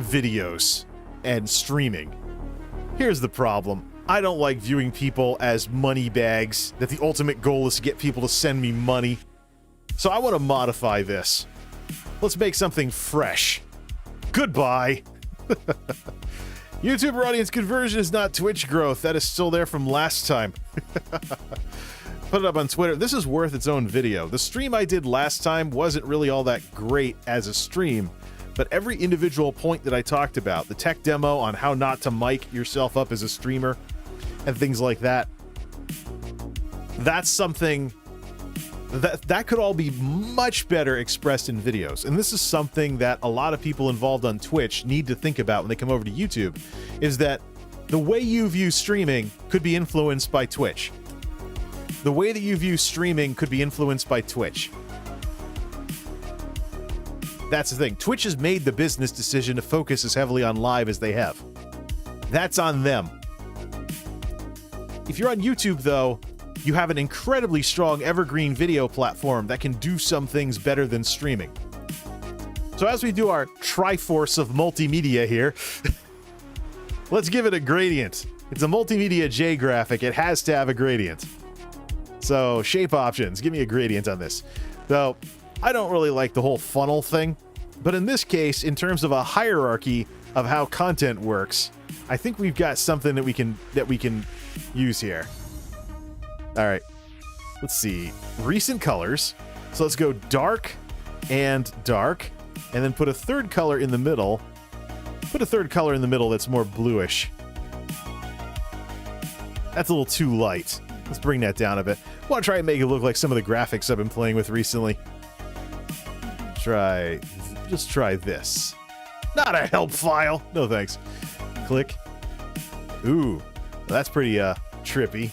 videos and streaming. Here's the problem. I don't like viewing people as money bags, that the ultimate goal is to get people to send me money. So I want to modify this. Let's make something fresh. Goodbye. YouTuber audience conversion is not Twitch growth. That is still there from last time. Put it up on Twitter. This is worth its own video. The stream I did last time wasn't really all that great as a stream, but every individual point that I talked about, the tech demo on how not to mic yourself up as a streamer and things like that, that's something that could all be much better expressed in videos. And this is something that a lot of people involved on Twitch need to think about when they come over to YouTube, is that the way you view streaming could be influenced by Twitch. The way that you view streaming could be influenced by Twitch. That's the thing. Twitch has made the business decision to focus as heavily on live as they have. That's on them. If you're on YouTube, though, you have an incredibly strong evergreen video platform that can do some things better than streaming. So as we do our Triforce of multimedia here, let's give it a gradient. It's a MultimediaJay graphic. It has to have a gradient. So shape options, give me a gradient on this. Though I don't really like the whole funnel thing, but in this case, in terms of a hierarchy of how content works, I think we've got something that we can use here. All right, let's see. Recent colors. So let's go dark, and then put a third color in the middle. Put a third color in the middle that's more bluish. That's a little too light. Let's bring that down a bit. I want to try and make it look like some of the graphics I've been playing with recently. Just try this. Not a help file. No thanks. Click. Ooh, that's pretty trippy.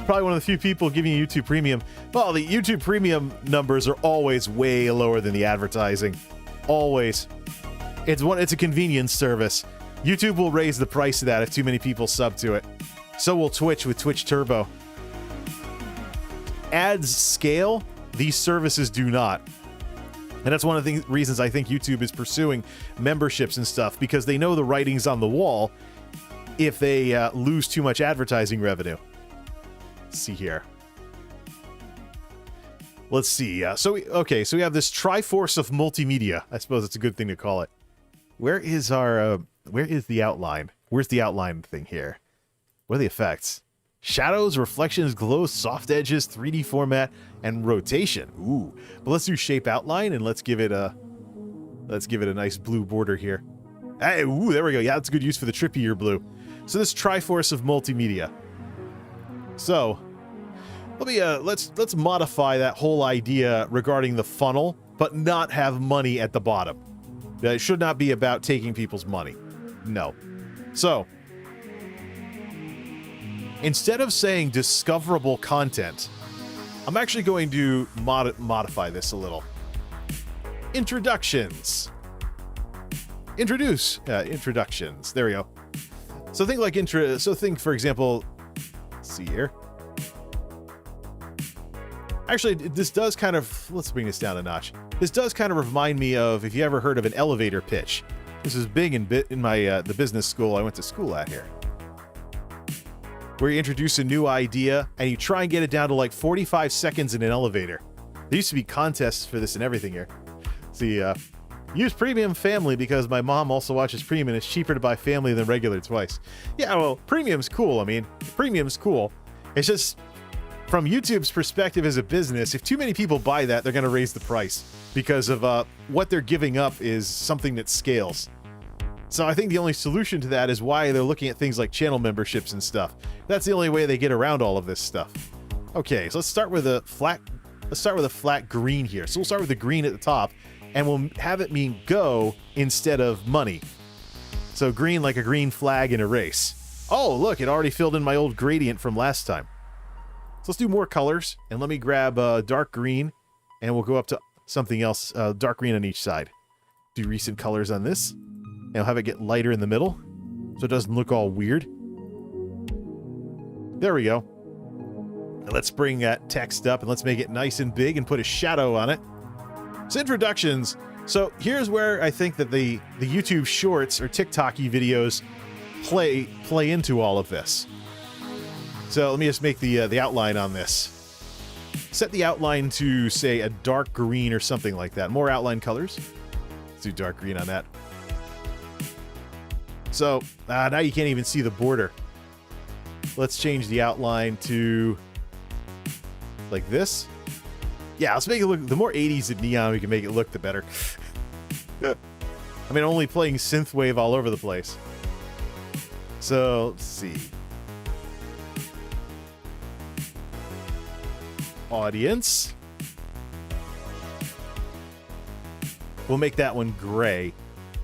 Probably one of the few people giving you YouTube Premium. Well, the YouTube Premium numbers are always way lower than the advertising. Always. It's a convenience service. YouTube will raise the price of that if too many people sub to it. So will Twitch with Twitch Turbo. Ads scale, these services do not. And that's one of the reasons I think YouTube is pursuing memberships and stuff, because they know the writing's on the wall if they lose too much advertising revenue. Let's see here. Let's see. So we have this Triforce of multimedia. I suppose it's a good thing to call it. Where is the outline? Where's the outline thing here? What are the effects? Shadows, reflections, glow, soft edges, 3D format, and rotation. Ooh. But let's do shape outline, and let's give it a nice blue border here. Hey, ooh, there we go. Yeah, that's good use for the trippier blue. So this Triforce of multimedia. So let's modify that whole idea regarding the funnel, but not have money at the bottom. It should not be about taking people's money. No. So instead of saying discoverable content, I'm actually going to modify this a little. Introductions. Introductions. There we go. So think for example, let's see here. Actually, this does kind of, let's bring this down a notch. This does kind of remind me of, if you ever heard of an elevator pitch. This is big in my the business school I went to school at here, where you introduce a new idea and you try and get it down to like 45 seconds in an elevator. There used to be contests for this and everything here. See, use Premium Family because my mom also watches Premium and it's cheaper to buy Family than regular twice. Yeah, well, Premium's cool. I mean, Premium's cool. It's just, from YouTube's perspective as a business, if too many people buy that, they're going to raise the price because of what they're giving up is something that scales. So I think the only solution to that is why they're looking at things like channel memberships and stuff. That's the only way they get around all of this stuff. Okay, so let's start with a flat green here. So we'll start with the green at the top, and we'll have it mean go instead of money. So green, like a green flag in a race. Oh, look, it already filled in my old gradient from last time. So let's do more colors, and let me grab dark green, and we'll go up to something else, dark green on each side. Do recent colors on this, and I'll have it get lighter in the middle, so it doesn't look all weird. There we go. Now let's bring that text up, and let's make it nice and big, and put a shadow on it. So introductions. So here's where I think that the YouTube Shorts or TikTok-y videos play into all of this. So let me just make the outline on this. Set the outline to, say, a dark green or something like that. More outline colors. Let's do dark green on that. So now you can't even see the border. Let's change the outline to like this. Yeah, let's make it look, the more 80s and neon we can make it look, the better. I mean, only playing synthwave all over the place. So, let's see. Audience. We'll make that one gray.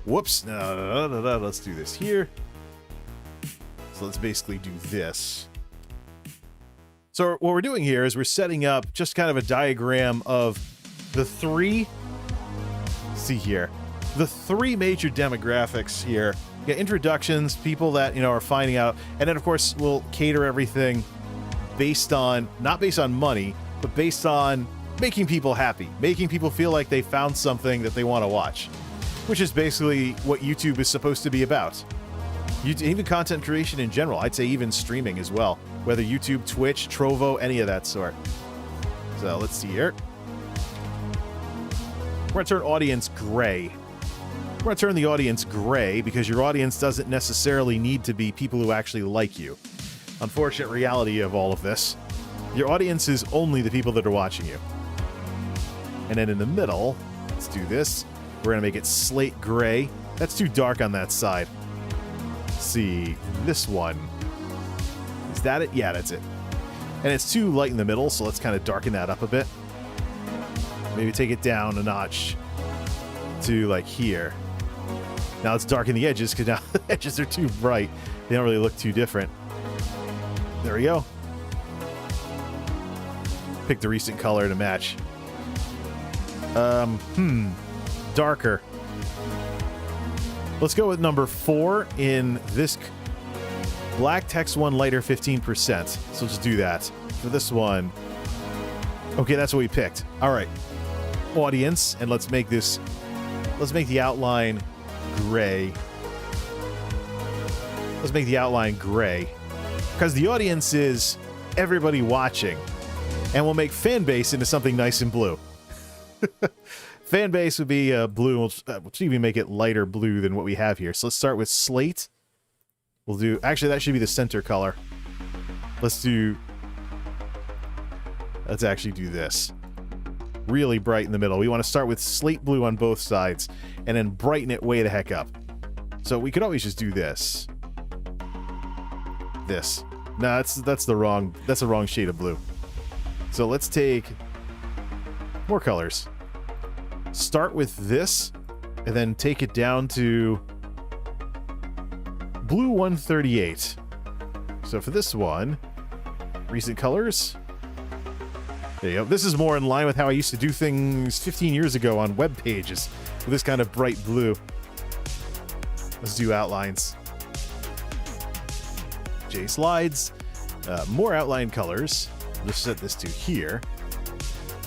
Whoops. No. Let's do this here. So let's basically do this. So what we're doing here is we're setting up just kind of a diagram of the three, see here, the three major demographics here. You got introductions, people that, you know, are finding out, and then of course we'll cater everything based on, not based on money, but based on making people happy, making people feel like they found something that they want to watch, which is basically what YouTube is supposed to be about. Even content creation in general, I'd say even streaming as well, whether YouTube, Twitch, Trovo, any of that sort. So let's see here. We're going to turn audience gray. We're going to turn the audience gray because your audience doesn't necessarily need to be people who actually like you. Unfortunate reality of all of this. Your audience is only the people that are watching you. And then in the middle, let's do this. We're going to make it slate gray. That's too dark on that side. Let's see, this one. Is that it? Yeah, that's it. And it's too light in the middle, so let's kind of darken that up a bit. Maybe take it down a notch to like here. Now let's darken the edges because now the edges are too bright. They don't really look too different. There we go. Pick the recent color to match. Darker. Let's go with number 4 in this black text one, lighter 15%. So just do that. For this one. Okay, that's what we picked. All right. Audience, and let's make the outline gray. Let's make the outline gray. Because the audience is everybody watching. And we'll make fan base into something nice and blue. Fan base would be blue. We'll even make it lighter blue than what we have here. So let's start with slate. We'll do... Actually, that should be the center color. Let's actually do this. Really bright in the middle. We want to start with slate blue on both sides and then brighten it way the heck up. So we could always just do this. This. No, that's the wrong shade of blue. So let's take more colors. Start with this and then take it down to blue 138. So for this one, recent colors. There you go. This is more in line with how I used to do things 15 years ago on web pages with this kind of bright blue. Let's do outlines. J slides. More outline colors. Let's set this to here.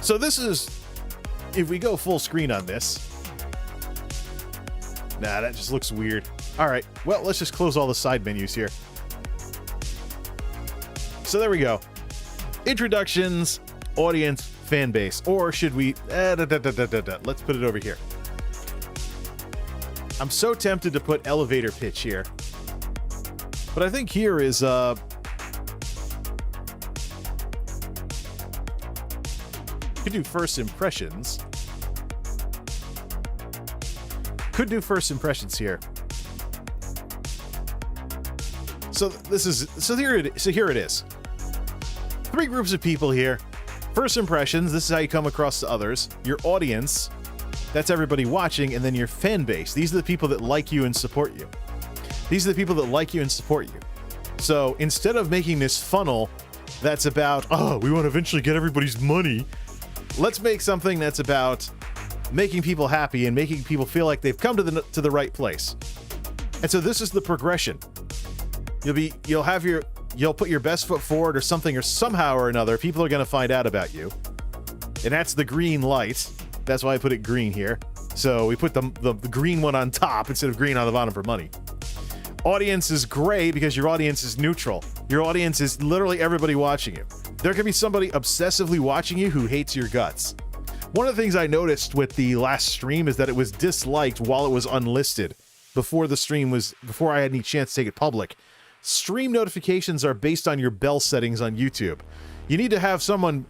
So this is, if we go full screen on this. Nah, that just looks weird. All right, well, let's just close all the side menus here. So there we go. Introductions, audience, fan base. Or should we... Let's put it over here. I'm so tempted to put elevator pitch here. But I think here is... Could do first impressions. Could do first impressions here. So here it is. 3 groups of people here. First impressions, this is how you come across to others. Your audience, that's everybody watching, and then your fan base. These are the people that like you and support you. These are the people that like you and support you. So instead of making this funnel that's about, oh, we want to eventually get everybody's money. Let's make something that's about making people happy and making people feel like they've come to the right place. And so this is the progression. You'll put your best foot forward or something, or somehow or another, people are going to find out about you. And that's the green light. That's why I put it green here. So we put the green one on top instead of green on the bottom for money. Audience is gray because your audience is neutral. Your audience is literally everybody watching you. There could be somebody obsessively watching you who hates your guts. One of the things I noticed with the last stream is that it was disliked while it was unlisted, before I had any chance to take it public. Stream notifications are based on your bell settings on YouTube. You need to have someone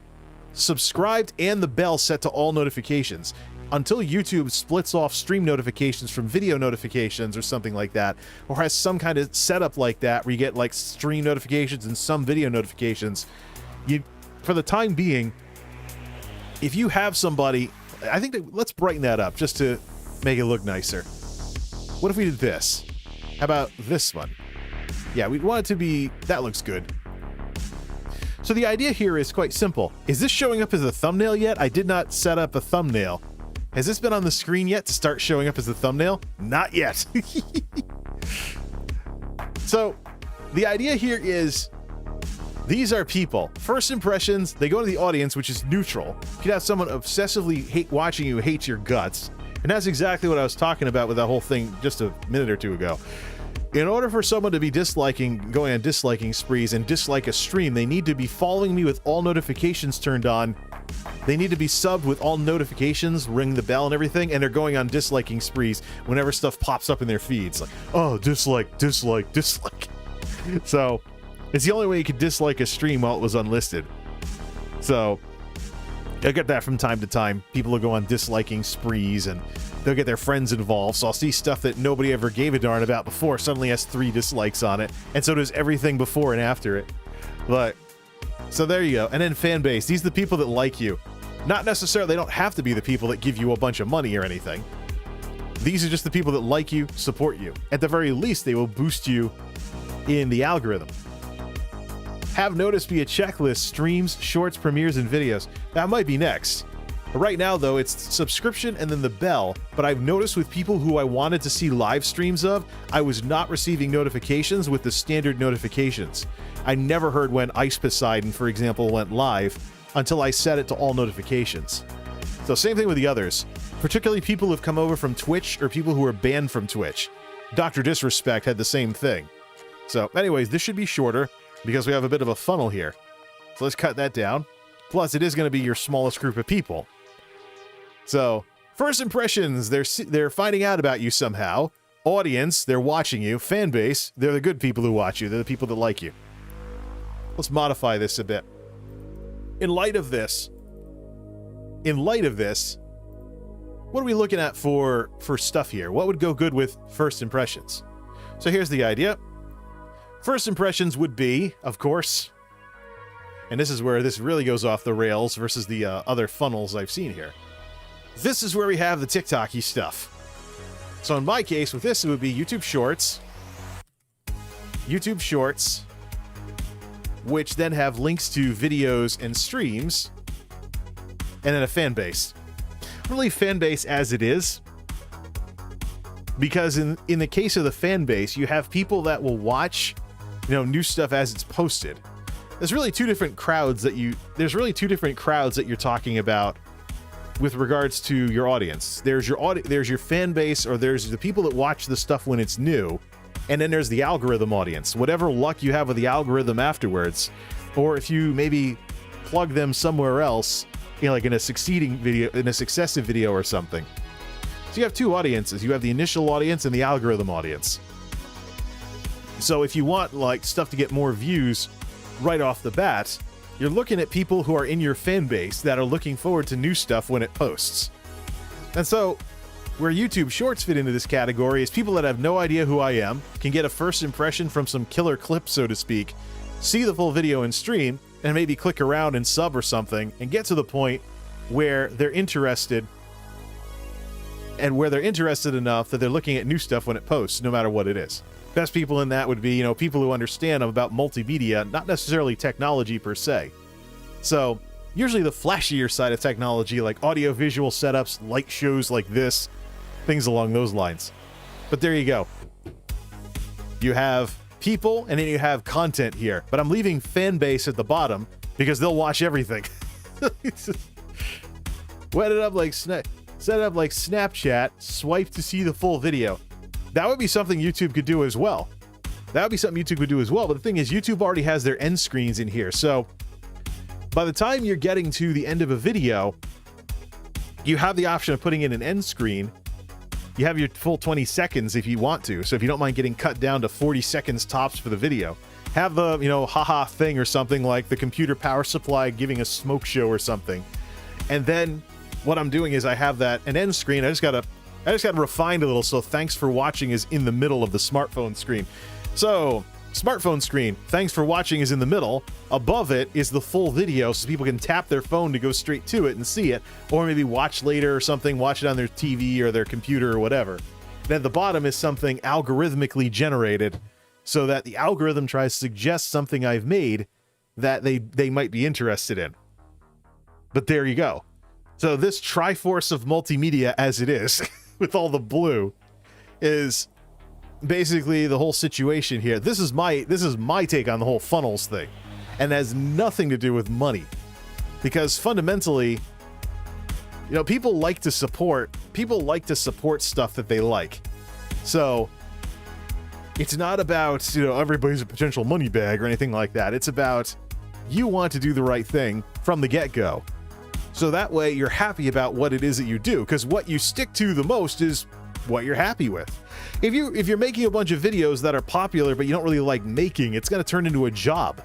subscribed and the bell set to all notifications. Until YouTube splits off stream notifications from video notifications or something like that, or has some kind of setup like that where you get like stream notifications and some video notifications, for the time being, if you have somebody, I think let's brighten that up just to make it look nicer. What if we did this? How about this one? Yeah, we want it to be, that looks good. So the idea here is quite simple. Is this showing up as a thumbnail yet? I did not set up a thumbnail. Has this been on the screen yet to start showing up as a thumbnail? Not yet. So the idea here is, these are people. First impressions, they go to the audience, which is neutral. You could have someone obsessively watching you hates your guts. And that's exactly what I was talking about with that whole thing just a minute or two ago. In order for someone to be going on disliking sprees and dislike a stream, they need to be following me with all notifications turned on. They need to be subbed with all notifications, ring the bell and everything, and they're going on disliking sprees whenever stuff pops up in their feeds. Like, oh, dislike, dislike, dislike. So it's the only way you could dislike a stream while it was unlisted. So I get that from time to time. People will go on disliking sprees and they'll get their friends involved. So I'll see stuff that nobody ever gave a darn about before suddenly has 3 dislikes on it. And so does everything before and after it. But so there you go. And then fan base. These are the people that like you. Not necessarily, they don't have to be the people that give you a bunch of money or anything. These are just the people that like you, support you. At the very least, they will boost you in the algorithm. Have notice via checklist, streams, shorts, premieres, and videos. That might be next. Right now, though, it's subscription and then the bell. But I've noticed with people who I wanted to see live streams of, I was not receiving notifications with the standard notifications. I never heard when Ice Poseidon, for example, went live until I set it to all notifications. So same thing with the others, particularly people who've come over from Twitch or people who are banned from Twitch. Dr. Disrespect had the same thing. So anyways, this should be shorter because we have a bit of a funnel here. So let's cut that down. Plus, it is going to be your smallest group of people. So, first impressions, they're finding out about you somehow. Audience, they're watching you. Fan base, they're the good people who watch you. They're the people that like you. Let's modify this a bit. In light of this, what are we looking at for stuff here? What would go good with first impressions? So here's the idea. First impressions would be, of course, and this is where this really goes off the rails versus the other funnels I've seen here. This is where we have the TikTok-y stuff. So in my case, with this, it would be YouTube Shorts, which then have links to videos and streams, and then a fan base. I'm gonna leave fan base as it is, because in the case of the fan base, you have people that will watch, new stuff as it's posted. There's really two different crowds that you're talking about with regards to your audience. There's your fan base, or there's the people that watch the stuff when it's new, and then there's the algorithm audience. Whatever luck you have with the algorithm afterwards, or if you maybe plug them somewhere else, like in a successive video or something. So you have two audiences. You have the initial audience and the algorithm audience. So if you want like stuff to get more views right off the bat, you're looking at people who are in your fan base that are looking forward to new stuff when it posts. And so where YouTube Shorts fit into this category is people that have no idea who I am, can get a first impression from some killer clip, so to speak, see the full video and stream, and maybe click around and sub or something, and get to the point where they're interested, and where they're interested enough that they're looking at new stuff when it posts, no matter what it is. Best people in that would be, you know, people who understand about multimedia, not necessarily technology per se. So usually the flashier side of technology, like audio-visual setups, light shows like this, things along those lines. But there you go. You have people, and then you have content here. But I'm leaving fan base at the bottom because they'll watch everything. Set it up like Snapchat, swipe to see the full video. That would be something YouTube could do as well. But the thing is, YouTube already has their end screens in here. So by the time you're getting to the end of a video, you have the option of putting in an end screen. You have your full 20 seconds if you want to. So if you don't mind getting cut down to 40 seconds tops for the video, have the, you know, haha thing or something like the computer power supply giving a smoke show or something. And then what I'm doing is I have that an end screen. I just gotta refine it a little. So thanks for watching is in the middle of the smartphone screen. So smartphone screen, thanks for watching is in the middle. Above it is the full video, so people can tap their phone to go straight to it and see it, or maybe watch later or something, watch it on their TV or their computer or whatever. Then at the bottom is something algorithmically generated, so that the algorithm tries to suggest something I've made that they might be interested in. But there you go. So this Triforce of multimedia as it is, with all the blue, is basically the whole situation here. This is my take on the whole funnels thing, and has nothing to do with money, because fundamentally, you know, people like to support stuff that they like. So it's not about, you know, everybody's a potential money bag or anything like that. It's about you want to do the right thing from the get-go, so that way you're happy about what it is that you do, because what you stick to the most is what you're happy with. If you're making a bunch of videos that are popular but you don't really like making, it's going to turn into a job.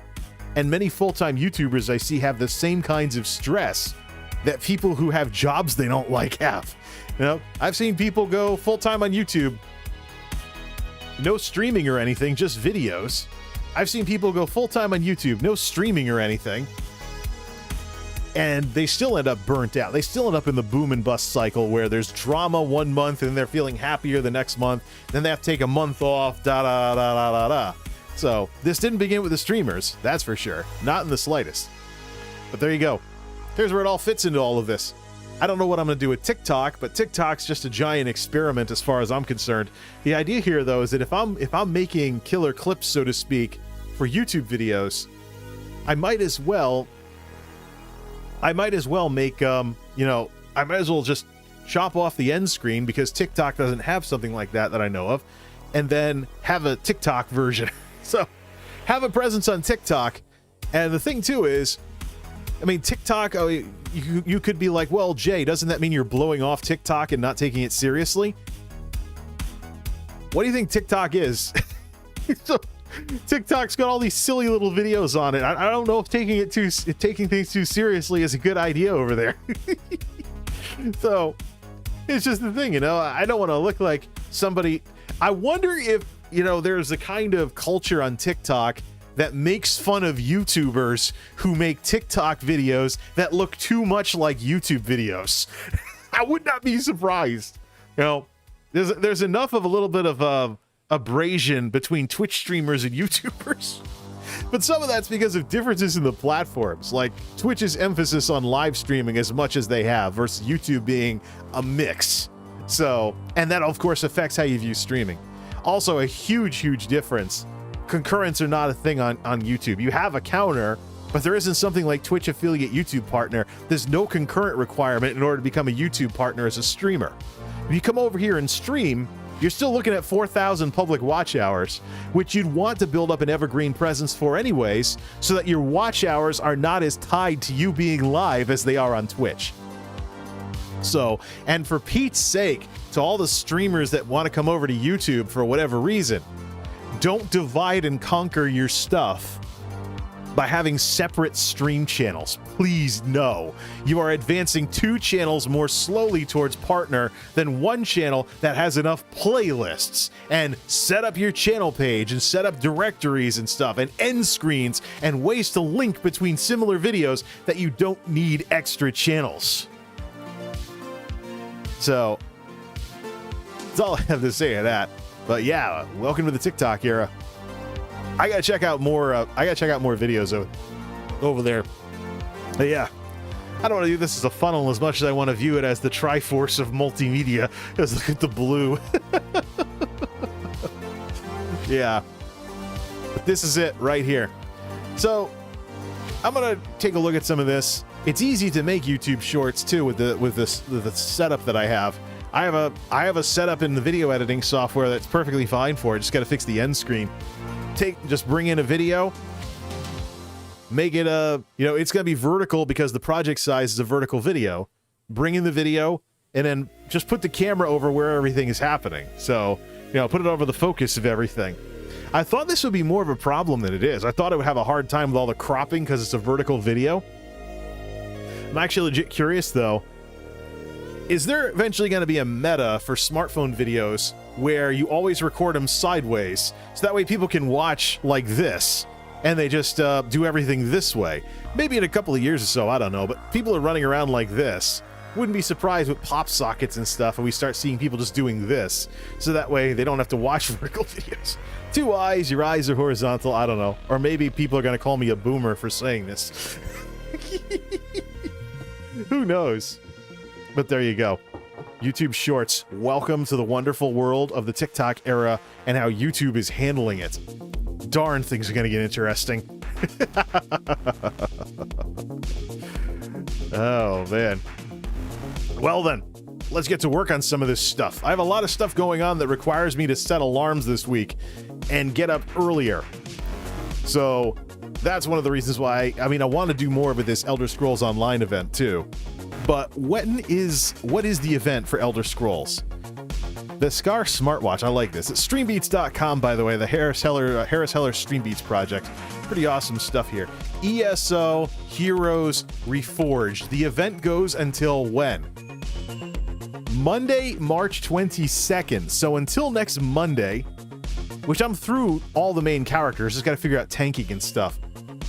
And many full-time YouTubers I see have the same kinds of stress that people who have jobs they don't like have. You know, I've seen people go full-time on YouTube, no streaming or anything, just videos. I've seen people go full-time on YouTube, no streaming or anything, and they still end up burnt out. They still end up in the boom and bust cycle where there's drama one month and they're feeling happier the next month. Then they have to take a month off, da-da-da-da-da-da. So this didn't begin with the streamers, that's for sure. Not in the slightest. But there you go. Here's where it all fits into all of this. I don't know what I'm going to do with TikTok, but TikTok's just a giant experiment as far as I'm concerned. The idea here, though, is that if I'm making killer clips, so to speak, for YouTube videos, I might as well make, you know, I might as well just chop off the end screen, because TikTok doesn't have something like that I know of, and then have a TikTok version. So have a presence on TikTok. And the thing too is, I mean, TikTok, you could be like, well, Jay, doesn't that mean you're blowing off TikTok and not taking it seriously? What do you think TikTok is? So, TikTok's got all these silly little videos on it. I don't know if taking things too seriously is a good idea over there. So it's just the thing, you know, I don't want to look like somebody. I wonder if, you know, there's a kind of culture on TikTok that makes fun of YouTubers who make TikTok videos that look too much like YouTube videos. I would not be surprised. You know, there's enough of a little bit of abrasion between Twitch streamers and YouTubers. But some of that's because of differences in the platforms, like Twitch's emphasis on live streaming as much as they have versus YouTube being a mix. So, and that of course affects how you view streaming. Also a huge difference. Concurrents are not a thing on YouTube. You have a counter, but there isn't something like Twitch affiliate YouTube partner. There's no concurrent requirement in order to become a YouTube partner as a streamer. If you come over here and stream, you're still looking at 4,000 public watch hours, which you'd want to build up an evergreen presence for anyways, so that your watch hours are not as tied to you being live as they are on Twitch. So, and for Pete's sake, to all the streamers that want to come over to YouTube for whatever reason, don't divide and conquer your stuff by having separate stream channels. Please, no. You are advancing 2 channels more slowly towards partner than one channel that has enough playlists and set up your channel page and set up directories and stuff and end screens and ways to link between similar videos that you don't need extra channels. So that's all I have to say of that. But yeah, welcome to the TikTok era. I gotta check out more. Videos over there. But yeah, I don't want to do this as a funnel as much as I want to view it as the Triforce of multimedia. Just look at the blue. Yeah, but this is it right here. So I'm gonna take a look at some of this. It's easy to make YouTube Shorts too with the setup that I have. I have a setup in the video editing software that's perfectly fine for it. Just got to fix the end screen. Just bring in a video, make it it's gonna be vertical because the project size is a vertical video. Bring in the video and then just put the camera over where everything is happening. So, put it over the focus of everything. I thought this would be more of a problem than it is. I thought it would have a hard time with all the cropping because it's a vertical video. I'm actually legit curious though. Is there eventually going to be a meta for smartphone videos where you always record them sideways, so that way people can watch like this, and they just do everything this way? Maybe in a couple of years or so, I don't know, but people are running around like this. Wouldn't be surprised with pop sockets and stuff, and we start seeing people just doing this, so that way they don't have to watch vertical videos. 2 eyes, your eyes are horizontal, I don't know. Or maybe people are going to call me a boomer for saying this. Who knows? But there you go. YouTube Shorts. Welcome to the wonderful world of the TikTok era and how YouTube is handling it. Darn, things are going to get interesting. Oh, man. Well then, let's get to work on some of this stuff. I have a lot of stuff going on that requires me to set alarms this week and get up earlier. So that's one of the reasons why, I want to do more with this Elder Scrolls Online event too. But what is the event for Elder Scrolls? The Scar smartwatch. I like this. It's streambeats.com, by the way, the Harris Heller Streambeats project. Pretty awesome stuff here. ESO Heroes Reforged. The event goes until when? Monday, March 22nd. So until next Monday, which I'm through all the main characters, just got to figure out tanking and stuff.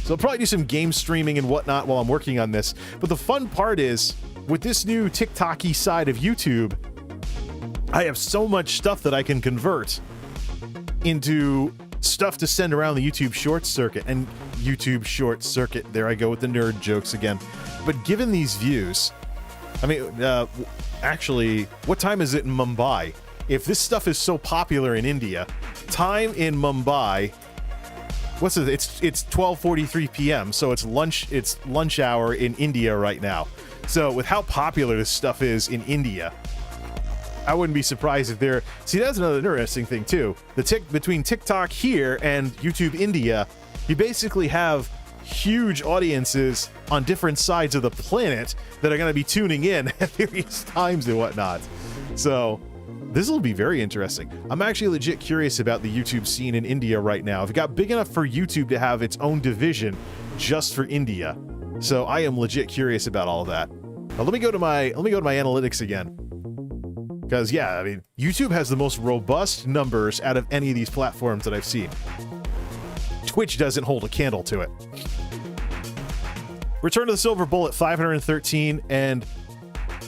So I'll probably do some game streaming and whatnot while I'm working on this. But the fun part is, with this new TikTok-y side of YouTube, I have so much stuff that I can convert into stuff to send around the YouTube Shorts circuit. And YouTube Shorts circuit, there I go with the nerd jokes again. But given these views, actually, what time is it in Mumbai? If this stuff is so popular in India, time in Mumbai, what's it? It's 12:43 p.m. So it's lunch hour in India right now. So with how popular this stuff is in India, I wouldn't be surprised if they're... See, that's another interesting thing too. Between TikTok here and YouTube India, you basically have huge audiences on different sides of the planet that are going to be tuning in at various times and whatnot. So this will be very interesting. I'm actually legit curious about the YouTube scene in India right now. If it got big enough for YouTube to have its own division just for India. So I am legit curious about all of that. Now let me go to my analytics again. Because yeah, YouTube has the most robust numbers out of any of these platforms that I've seen. Twitch doesn't hold a candle to it. Return to the Silver Bullet 513, and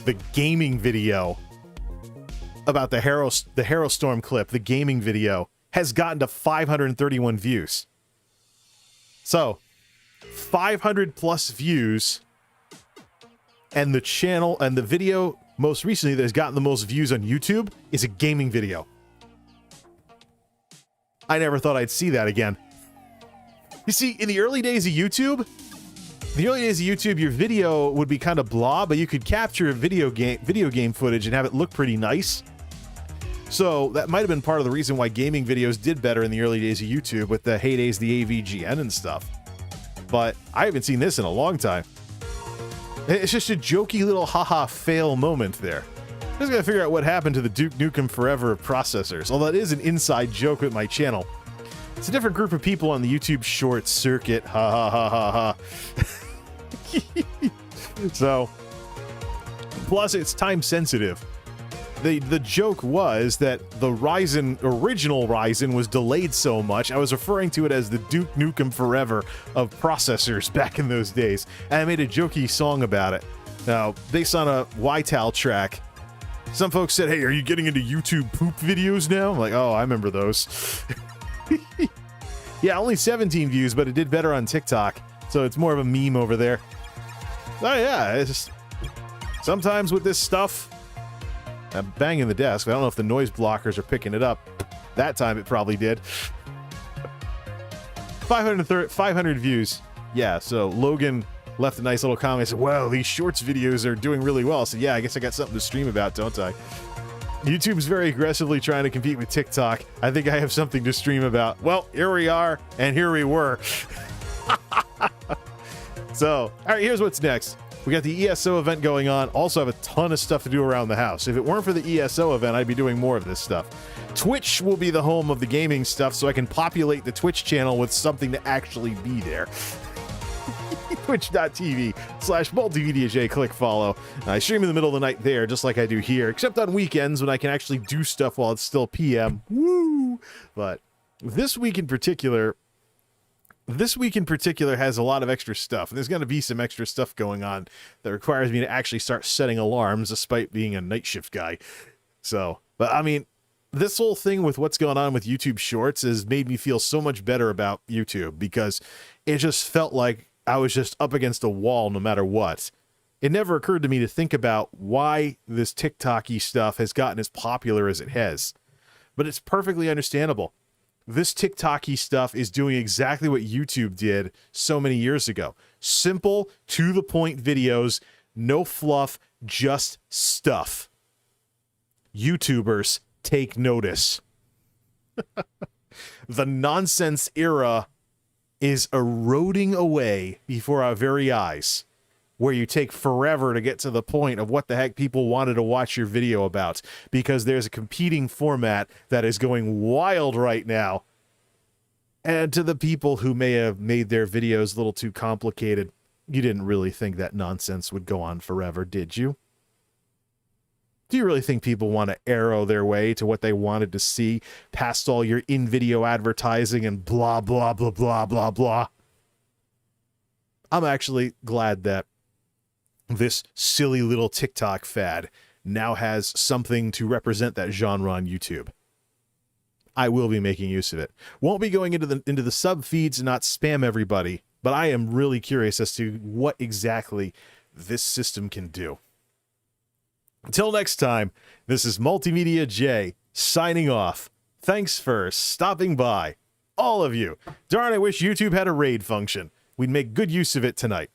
the gaming video about the Harrow Storm clip, the gaming video, has gotten to 531 views. So 500 plus views, and the channel and the video most recently that has gotten the most views on YouTube is a gaming video. I never thought I'd see that again. You see, in the early days of YouTube, your video would be kind of blah, but you could capture video game footage and have it look pretty nice. So that might have been part of the reason why gaming videos did better in the early days of YouTube with the heydays, the AVGN and stuff. But I haven't seen this in a long time. It's just a jokey little haha fail moment there. Just gotta figure out what happened to the Duke Nukem Forever processors, although it is an inside joke with my channel. It's a different group of people on the YouTube Shorts circuit. Ha ha ha ha ha. So, plus it's time sensitive. The joke was that the original Ryzen was delayed so much, I was referring to it as the Duke Nukem Forever of processors back in those days. And I made a jokey song about it. Now, based on a YTAL track Some folks said, hey, are you getting into YouTube poop videos now? I'm like, oh, I remember those. Yeah, only 17 views, but it did better on TikTok. So it's more of a meme over there. Oh, yeah, it's just... Sometimes with this stuff, I'm banging the desk. I don't know if the noise blockers are picking it up. That time it probably did. 500 views. Yeah, so Logan left a nice little comment. Said, wow, these shorts videos are doing really well. So yeah, I guess I got something to stream about, don't I? YouTube's very aggressively trying to compete with TikTok. I think I have something to stream about. Well, here we are, and here we were. So, all right, here's what's next. We got the ESO event going on. Also have a ton of stuff to do around the house. If it weren't for the ESO event, I'd be doing more of this stuff. Twitch will be the home of the gaming stuff, so I can populate the Twitch channel with something to actually be there. Twitch.tv/MultimediaJay. Click follow. I stream in the middle of the night there, just like I do here, except on weekends when I can actually do stuff while it's still PM. Woo! But this week in particular has a lot of extra stuff. And there's going to be some extra stuff going on that requires me to actually start setting alarms, despite being a night shift guy. So, but I mean, this whole thing with what's going on with YouTube Shorts has made me feel so much better about YouTube, because it just felt like I was just up against a wall no matter what. It never occurred to me to think about why this TikTok-y stuff has gotten as popular as it has. But it's perfectly understandable. This TikTok-y stuff is doing exactly what YouTube did so many years ago. Simple, to-the-point videos, no fluff, just stuff. YouTubers, take notice. The nonsense era is eroding away before our very eyes, where you take forever to get to the point of what the heck people wanted to watch your video about, because there's a competing format that is going wild right now. And to the people who may have made their videos a little too complicated, you didn't really think that nonsense would go on forever, did you? Do you really think people want to arrow their way to what they wanted to see past all your in-video advertising and blah, blah, blah, blah, blah, blah? I'm actually glad that this silly little TikTok fad now has something to represent that genre on YouTube. I will be making use of it. Won't be going into the sub feeds and not spam everybody, but I am really curious as to what exactly this system can do. Until next time, this is MultimediaJay signing off. Thanks for stopping by, all of you. Darn, I wish YouTube had a raid function. We'd make good use of it tonight.